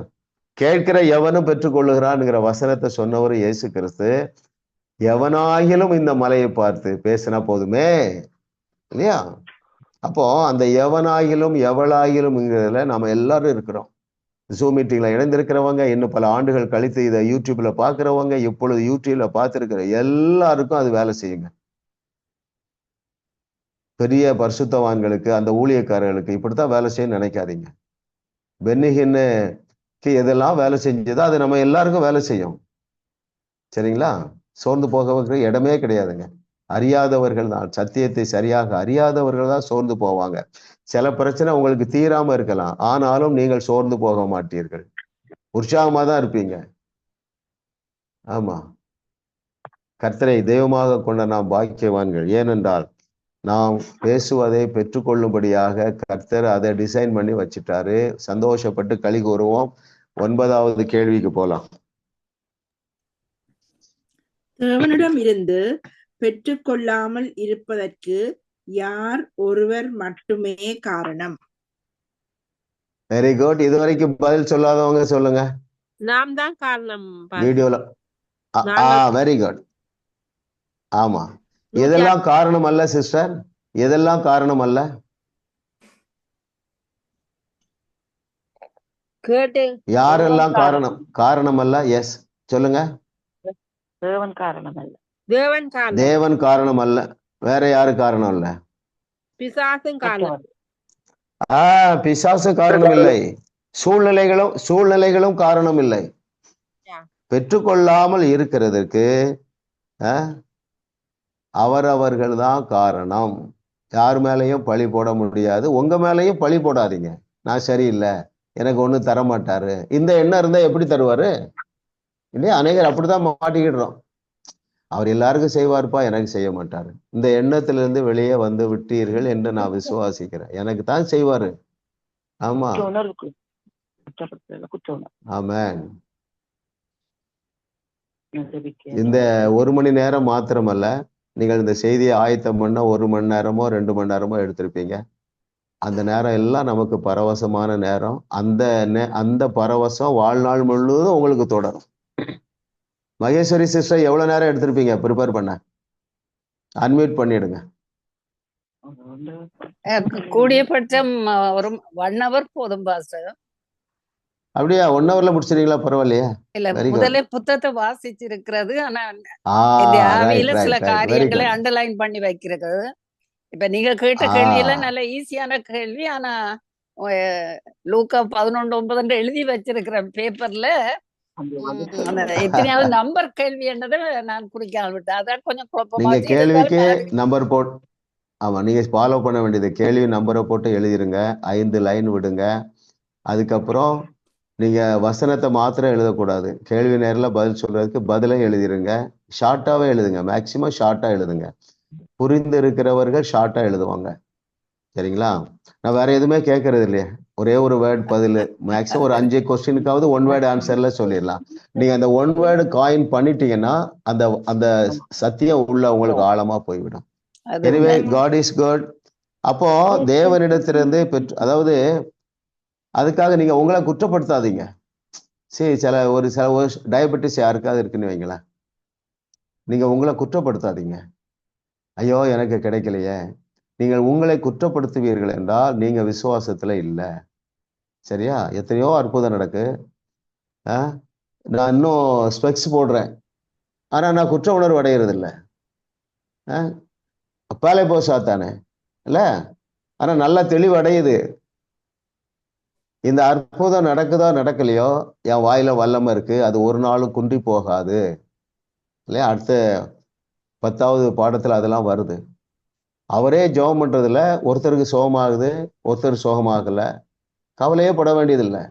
S1: கேட்கிற எவனும் பெற்றுக்கொள்ளுகிறான்ங்கிற வசனத்தை சொன்னவர் இயேசு கிறிஸ்து. எவனாகிலும் இந்த மலையை பார்த்து பேசினா போதுமே, இல்லையா? அப்போ அந்த எவனாகிலும் எவளாகிலும்ங்கிறதுல நாம எல்லாரும் இருக்கிறோம். ஜூம் மீட்டிங்ல இணைந்திருக்கிறவங்க, இன்னும் பல ஆண்டுகள் கழித்து இதை யூடியூப்ல பாக்குறவங்க, இப்பொழுது யூடியூப்ல பார்த்திருக்கிற எல்லாருக்கும் அது வேலை செய்யுங்க. பெரிய பரிசுத்தவான்களுக்கு, அந்த ஊழியக்காரர்களுக்கு இப்படித்தான் வேலை செய்ய நினைக்காதீங்க. பென்னிஹின்னுக்கு எதெல்லாம் வேலை செஞ்சதோ அது நம்ம எல்லாருக்கும் வேலை செய்யும். சரிங்களா? சோர்ந்து போக வைக்கிற இடமே கிடையாதுங்க. அறியாதவர்கள் தான், சத்தியத்தை சரியாக அறியாதவர்கள் தான் சோர்ந்து போவாங்க. சில பிரச்சனை உங்களுக்கு தீராம இருக்கலாம், ஆனாலும் நீங்கள் சோர்ந்து போக மாட்டீர்கள், உற்சாகமா தான் இருப்பீங்க. ஆமா, கர்த்தரை தெய்வமாக கொண்ட நாம் பாக்கியவான்கள். ஏனென்றால் நாம் பேசுவதை பெற்றுக்கொள்ளும்படியாக கர்த்தர் அதை டிசைன் பண்ணி வச்சுட்டாரு. சந்தோஷப்பட்டு களி கூறுவோம். 9வது கேள்விக்கு போலாம்.
S2: தேவனிடம் இருந்து பெற்றுக்கொள்ளாமல் இருப்பதற்கு யார் ஒருவர் மட்டுமே காரணம்?
S1: Very good. இதுவரைக்கும் பதில் சொல்லாதவங்க சொல்லுங்க.
S8: நாம் தான் காரணம்.
S1: வீடியோல. Very good. ஆமா, எதெல்லாம் காரணம் அல்ல சிஸ்டர்? எதெல்லாம் காரணம் அல்ல? யாரெல்லாம் காரணம் அல்ல? எஸ், சொல்லுங்க.
S7: தேவன் காரணம் அல்ல.
S1: தேவன் காரணம் அல்ல. வேற யாரு காரணம் இல்ல?
S8: பிசாசும் காரணம்.
S1: பிசாசு காரணம் இல்லை. சூழ்நிலைகளும் காரணம் இல்லை. பெற்றுக்கொள்ளாமல் இருக்கிறதுக்கு அவரவர்கள் தான் காரணம். யார் மேலையும் பழி போட முடியாது. உங்க மேலையும் பழி போடாதீங்க. நான் சரியில்லை, எனக்கு ஒண்ணு தர மாட்டாரு, இந்த எண்ணம் இருந்தா எப்படி தருவாரு? இல்லையா? அநேகர் அப்படிதான் மாட்டிக்கிடுறோம். அவர் எல்லாருக்கும் செய்வார்ப்பா, எனக்கு செய்ய மாட்டாரு. இந்த எண்ணத்திலிருந்து வெளியே வந்து விட்டீர்கள் என்று நான் விசுவாசிக்கிறேன். எனக்கு தான் செய்வாரு. ஆமா, ஆமென். இந்த 1 மணி நேரம் மாத்திரமல்ல, நீங்கள் இந்த செய்தியை ஆயத்தம் பண்ண 1 மணி நேரமோ 2 மணி நேரமோ எடுத்திருப்பீங்க. அந்த நேரம் எல்லாம் நமக்கு பரவசமான நேரம். அந்த பரவசம் வாழ்நாள் முழுவதும் உங்களுக்கு தொடரும். மகேஸ்வரி சிஸ்டர் எவ்வளவு நேரம் எடுத்திருப்பீங்க ப்ரிப்பேர் பண்ண? அன்மியூட் பண்ணிடுங்க.
S4: கூடியபட்சம் ஒரு 1 hour போதும் பாஸ்டர்.
S1: அப்படியா? 1 hourல முடிச்சிருக்கீங்களா? பரவாயில்லையா?
S4: இல்ல, முதல்ல புத்தகத்தை வாசிச்சிருக்கிறது. ஆனா இந்த ஆவியில சில காரியங்களை அண்டர்லைன் பண்ணி வைக்கிறது. இப்ப நீங்க கேட்ட கேள்வியெல்லாம் நல்ல ஈஸியான கேள்வி. ஆனா லூக்கா 11:9 எழுதி வச்சிருக்கிற பேப்பர்ல எத்தனையாவது நம்பர் கேள்வி என்னதை நான் குறிக்காமல் விட்டேன். அதான் கொஞ்சம் குழப்பமா.
S1: நீங்க கேள்விக்கு நம்பர் போட்டு, ஆமா, நீங்க ஃபாலோ பண்ண வேண்டியது கேள்வி நம்பரை போட்டு எழுதிருங்க. 5 லைன் விடுங்க. அதுக்கப்புறம் நீங்க வசனத்தை மாத்திரம் எழுதக்கூடாது. கேள்வி நேரில் பதில் சொல்றதுக்கு பதிலை எழுதிருங்க. ஷார்ட்டாவே எழுதுங்க. மேக்சிமம் ஷார்ட்டா எழுதுங்க. புரிந்து இருக்கிறவர்கள் ஷார்ட்டா எழுதுவாங்க. சரிங்களா? நான் வேற எதுவுமே கேட்கறது இல்லையே. ஒரே ஒரு வேர்ட் பதில். மேக்ஸிமம் ஒரு 5 கொஸ்டினுக்காவது 1 வேர்டு ஆன்சர்ல சொல்லிடலாம். நீங்க அந்த 1 வேர்டு காயின் பண்ணிட்டீங்கன்னா அந்த சத்தியம் உள்ள உங்களுக்கு ஆழமா போய்விடும். Anyway, God is good. அப்போ தேவனிடத்திலிருந்து அதாவது அதுக்காக நீங்க உங்களை குற்றப்படுத்தாதீங்க. சரி, சில டயபெட்டிஸ் யாருக்காவது இருக்குன்னு வைங்களேன், நீங்க உங்களை குற்றப்படுத்தாதீங்க. ஐயோ எனக்கு கிடைக்கலையே. நீங்கள் உங்களை குற்றப்படுத்துவீர்கள் என்றால் நீங்க விசுவாசத்துல இல்லை. சரியா? எத்தனையோ அற்புதம் நடக்கு. நான் இன்னும் ஸ்பெக்ஸ் போடுறேன், ஆனா நான் குற்ற உணர்வு அடைகிறது இல்லை. அப்பாலே போ சாத்தானே இல்ல, ஆனா நல்லா தெளிவு அடையுது. இந்த அற்புதம் நடக்குதோ நடக்கலையோ, என் வாயில வல்லமை இருக்கு, அது ஒரு நாளும் குன்றி போகாது. இல்லையா? அடுத்த 10வது பாடத்துல அதெல்லாம் வருது. அவரே ஜெபம் பண்றதுல ஒருத்தருக்கு சோகமாகுது, ஒருத்தர் சோகமாகல, கவலையே பட வேண்டியதில்லை.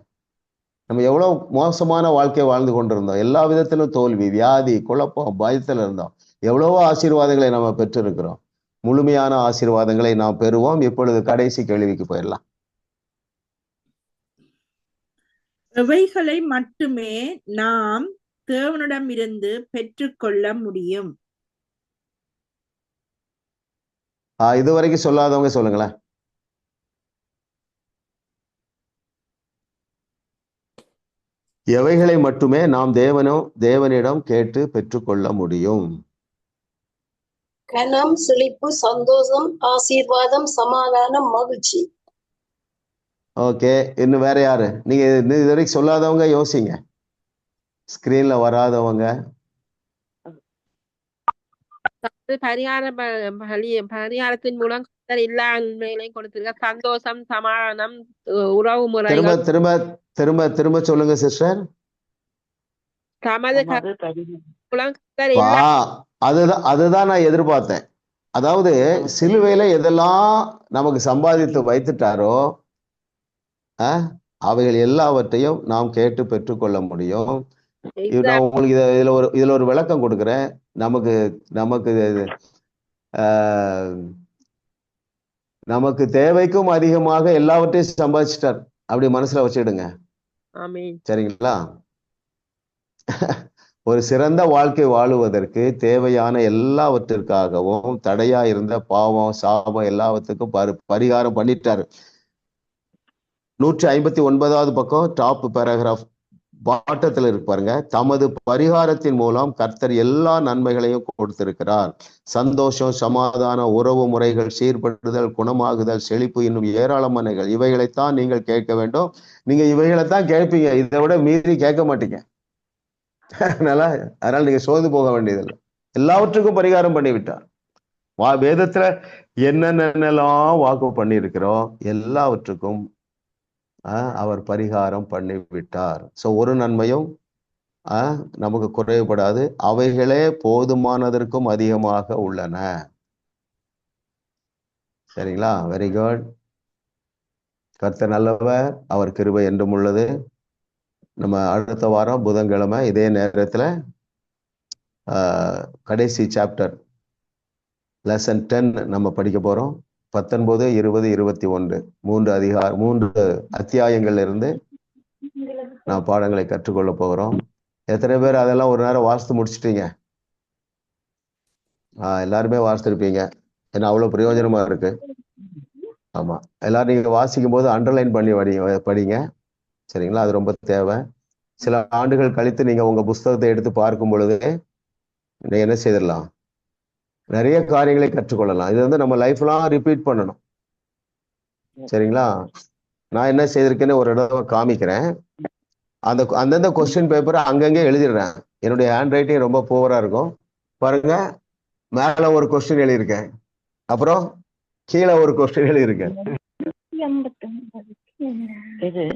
S1: நம்ம எவ்வளவு மோசமான வாழ்க்கையை வாழ்ந்து கொண்டிருந்தோம். எல்லா விதத்திலும் தோல்வி, வியாதி, குழப்பம், பயத்துல இருந்தோம். எவ்வளவோ ஆசீர்வாதங்களை நம்ம பெற்றிருக்கிறோம். முழுமையான ஆசீர்வாதங்களை நாம் பெறுவோம். இப்பொழுது கடைசி கேள்விக்கு போயிடலாம்.
S2: எவைகளை மட்டுமே நாம் தேவனிடமிருந்து பெற்றுக்கொள்ள முடியும்?
S1: இதுவரைக்கும் சொல்லாதவங்க சொல்லுங்களேன். எவைகளை மட்டுமே நாம் தேவனிடம் கேட்டு பெற்றுக்கொள்ள முடியும்?
S9: கனம், செழிப்பு, சந்தோஷம், ஆசீர்வாதம், சமாதானம், மகிழ்ச்சி.
S1: ஓகே, இன்னும் வேற யாரு? நீங்க இது வரைக்கும் சொல்லாதவங்க யோசிங்க. ஸ்கிரீன்ல வராதவங்க.
S8: பரிகாரத்தின் மூலம் எல்லா நன்மைகளையும் கொடுத்திருக்க. சந்தோஷம், சமாதானம், உறவு முறை.
S1: திரும்ப திரும்ப திரும்ப திரும்ப சொல்லுங்க சிஸ்டர். அதுதான் நான் எதிர்பார்த்தேன். அதாவது சிலுவையில எதெல்லாம் நமக்கு சம்பாதித்து வைத்துட்டாரோ அவைகள் எல்லாவற்றையும் நாம் கேட்டு பெற்றுக்கொள்ள முடியும். நான் உங்களுக்கு இதுல ஒரு விளக்கம் கொடுக்குறேன். நமக்கு நமக்கு நமக்கு தேவைக்கும் அதிகமாக எல்லாவற்றையும் சம்பாதிச்சிட்டார். அப்படி மனசுல வச்சுடுங்க. சரிங்களா? ஒரு சிறந்த வாழ்க்கை வாழுவதற்கு தேவையான எல்லாவற்றிற்காகவும் தடையா இருந்த பாவம், சாபம் எல்லாவற்றுக்கும் பரிகாரம் பண்ணிட்டாரு. 159வது பக்கம் டாப் பேராகிராஃப் பாட்டத்தில் இருக்கு பாருங்க. தமது பரிகாரத்தின் மூலம் கர்த்தர் எல்லா நன்மைகளையும் கொடுத்திருக்கிறார். சந்தோஷம், சமாதானம், உறவு முறைகள், சீர்படுதல், குணமாகுதல், செழிப்பு, இன்னும் ஏராளமானகள். இவைகளைத்தான் நீங்கள் கேட்க வேண்டும். நீங்க இவைகளைத்தான் கேட்பீங்க, இதை விட மீறி கேட்க மாட்டீங்க. அதனால நீங்க சோர்ந்து போக வேண்டியதில்லை. எல்லாவற்றுக்கும் பரிகாரம் பண்ணிவிட்டார். வேதத்துல என்னென்னலாம் வாக்கு பண்ணியிருக்கிறோம் எல்லாவற்றுக்கும் அவர் பரிகாரம் பண்ணிவிட்டார். ஸோ ஒரு நன்மையும் நமக்கு குறைவுபடாது. அவைகளே போதுமானதற்கும் அதிகமாக உள்ளன. சரிங்களா? Very good. கர்த்தர் நல்லவர், அவர் கிருபை என்றும் உள்ளது. நம்ம அடுத்த வாரம் புதன்கிழமை இதே நேரத்துல கடைசி சாப்டர் லெசன் 10 நம்ம படிக்க போறோம். 19, 20, 21 3 அத்தியாயங்கள்ல இருந்து நான் பாடங்களை கற்றுக்கொள்ள போகிறோம். எத்தனை பேர் அதெல்லாம் ஒரு நேரம் வாசித்து முடிச்சிட்டீங்க? எல்லாருமே வாசித்திருப்பீங்க. ஏன்னா அவ்வளவு பிரயோஜனமா இருக்கு. ஆமா, எல்லாரும் நீங்க வாசிக்கும் போது அண்டர்லைன் பண்ணி படிங்க. சரிங்களா? அது ரொம்ப தேவை. சில ஆண்டுகள் கழித்து நீங்க உங்க புஸ்தகத்தை எடுத்து பார்க்கும் பொழுது நீங்க என்ன செய்திடலாம், நிறைய காரியங்களை கற்றுக்கொள்ளலாம். இது நம்ம லைஃப்லாம் ரிப்பீட் பண்ணணும். சரிங்களா? நான் என்ன செய்திருக்கேன்னு ஒரு தடவை காமிக்கிறேன். அந்தந்த கொஸ்டின் பேப்பரை அங்கங்கே எழுதிடுறேன். என்னுடைய ஹேண்ட் ரைட்டிங் ரொம்ப புவரா இருக்கும். பாருங்க, மேல ஒரு கொஸ்டின் எழுதியிருக்கேன், அப்புறம் கீழே ஒரு கொஸ்டின் எழுதியிருக்கேன்.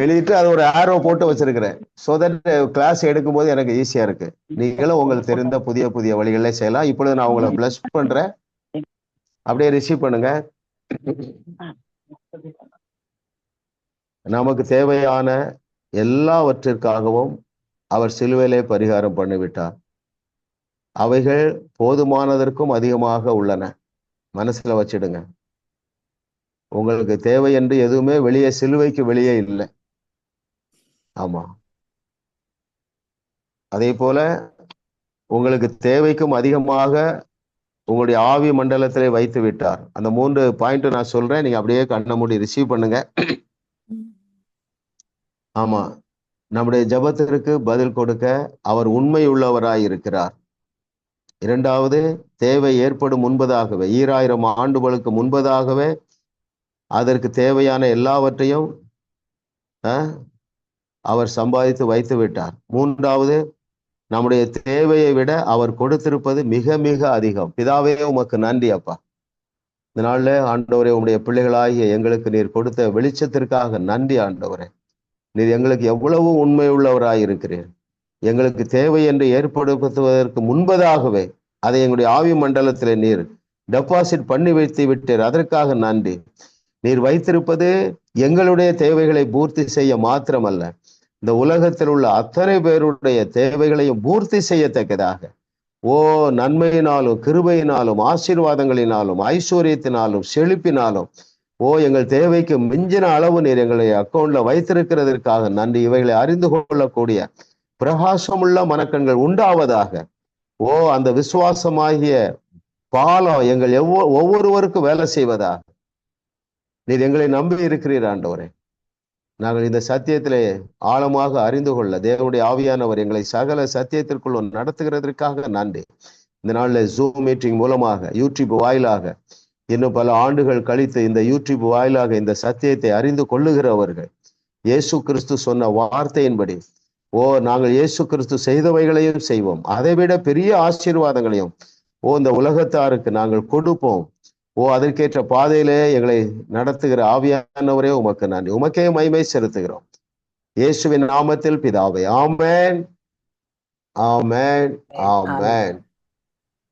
S1: எழுதிட்டு அது ஒரு ஆரோ போட்டு வச்சிருக்கிறேன். சோ தட் கிளாஸ் எடுக்கும் போது எனக்கு ஈஸியா இருக்கு. நீங்களும் உங்களுக்கு தெரிந்த புதிய புதிய வழிகளே செய்யலாம். இப்பொழுது நான் உங்களை பிளஸ் பண்றேன். அப்படியே ரிசீவ் பண்ணுங்க. நமக்கு தேவையான எல்லாவற்றிற்காகவும் அவர் சிலுவையிலே பரிகாரம் பண்ணிவிட்டார். அவைகள் போதுமானதற்கும் அதிகமாக உள்ளன. மனசுல வச்சிடுங்க. உங்களுக்கு தேவை என்று எதுவுமே வெளியே, சிலுவைக்கு வெளியே இல்லை. ஆமா, அதே போல உங்களுக்கு தேவைக்கும் அதிகமாக உங்களுடைய ஆவி மண்டலத்திலே வைத்து விட்டார். அந்த 3 பாயிண்ட் நான் சொல்றேன், நீங்க அப்படியே கண்ணை மூடி ரிசீவ் பண்ணுங்க. ஆமா, நம்முடைய ஜெபத்திற்கு பதில் கொடுக்க அவர் உண்மை உள்ளவராய் இருக்கிறார். 2வது, தேவை ஏற்படும் முன்பதாகவே, 2000 ஆண்டுகளுக்கு முன்பதாகவே அதற்கு தேவையான எல்லாவற்றையும் அவர் சம்பாதித்து வைத்து விட்டார். 3வது, நம்முடைய தேவையை விட அவர் கொடுத்திருப்பது மிக மிக அதிகம். பிதாவே உமக்கு நன்றி அப்பா. இந்த நாள்ல ஆண்டவரே, உம்முடைய பிள்ளைகளாகிய எங்களுக்கு நீர் கொடுத்த வெளிச்சத்திற்காக நன்றி ஆண்டவரே. நீர் எங்களுக்கு எவ்வளவு உண்மை உள்ளவராய் இருக்கிறீர். எங்களுக்கு தேவை என்று ஏற்படுத்துவதற்கு முன்பதாகவே அதை எங்களுடைய ஆவி மண்டலத்திலே நீர் டெபாசிட் பண்ணி வைத்து விட்டீர், அதற்காக நன்றி. நீர் வைத்திருப்பது எங்களுடைய தேவைகளை பூர்த்தி செய்ய மாத்திரமல்ல, இந்த உலகத்தில் உள்ள அத்தனை பேருடைய தேவைகளையும் பூர்த்தி செய்யத்தக்கதாக, ஓ நன்மையினாலும் கிருபையினாலும் ஆசீர்வாதங்களினாலும் ஐஸ்வர்யத்தினாலும் செழிப்பினாலும், ஓ எங்கள் தேவைக்கு மிஞ்சின அளவு நீர் எங்களை அக்கௌண்ட்ல வைத்திருக்கிறதற்காக நன்றி. இவைகளை அறிந்து கொள்ளக்கூடிய பிரகாசமுள்ள மனக்கண்கள் உண்டாவதாக. ஓ அந்த விசுவாசமாகிய பாலம் எங்கள் ஒவ்வொருவருக்கும் வேலை செய்வதாக. நீர் எங்களை நம்பி இருக்கிறீர் ஆண்டவரே. நாங்கள் இந்த சத்தியத்திலே ஆழமாக அறிந்து கொள்ள தேவனுடைய ஆவியானவர் எங்களை சகல சத்தியத்திற்குள் நடத்துகிறதற்காக நன்றி. இந்த நாளில் ஜூம் மீட்டிங் மூலமாக யூடியூப் வாயிலாக இன்னும் பல ஆண்டுகள் கழித்து இந்த யூடியூப் வாயிலாக இந்த சத்தியத்தை அறிந்து கொள்ளுகிறவர்கள் இயேசு கிறிஸ்து சொன்ன வார்த்தையின்படி, ஓ நாங்கள் இயேசு கிறிஸ்து செய்தவைகளையும் செய்வோம், அதைவிட பெரிய ஆசீர்வாதங்களையும் இந்த உலகத்தாருக்கு நாங்கள் கொடுப்போம். அதற்கேற்ற பாதையிலே எங்களை நடத்துகிற ஆவியானவரே உமக்கு நன்றி. உமக்கே மகிமை செலுத்துகிறோம் இயேசுவின் நாமத்தில் பிதாவே. ஆமென், ஆமென், ஆமென்.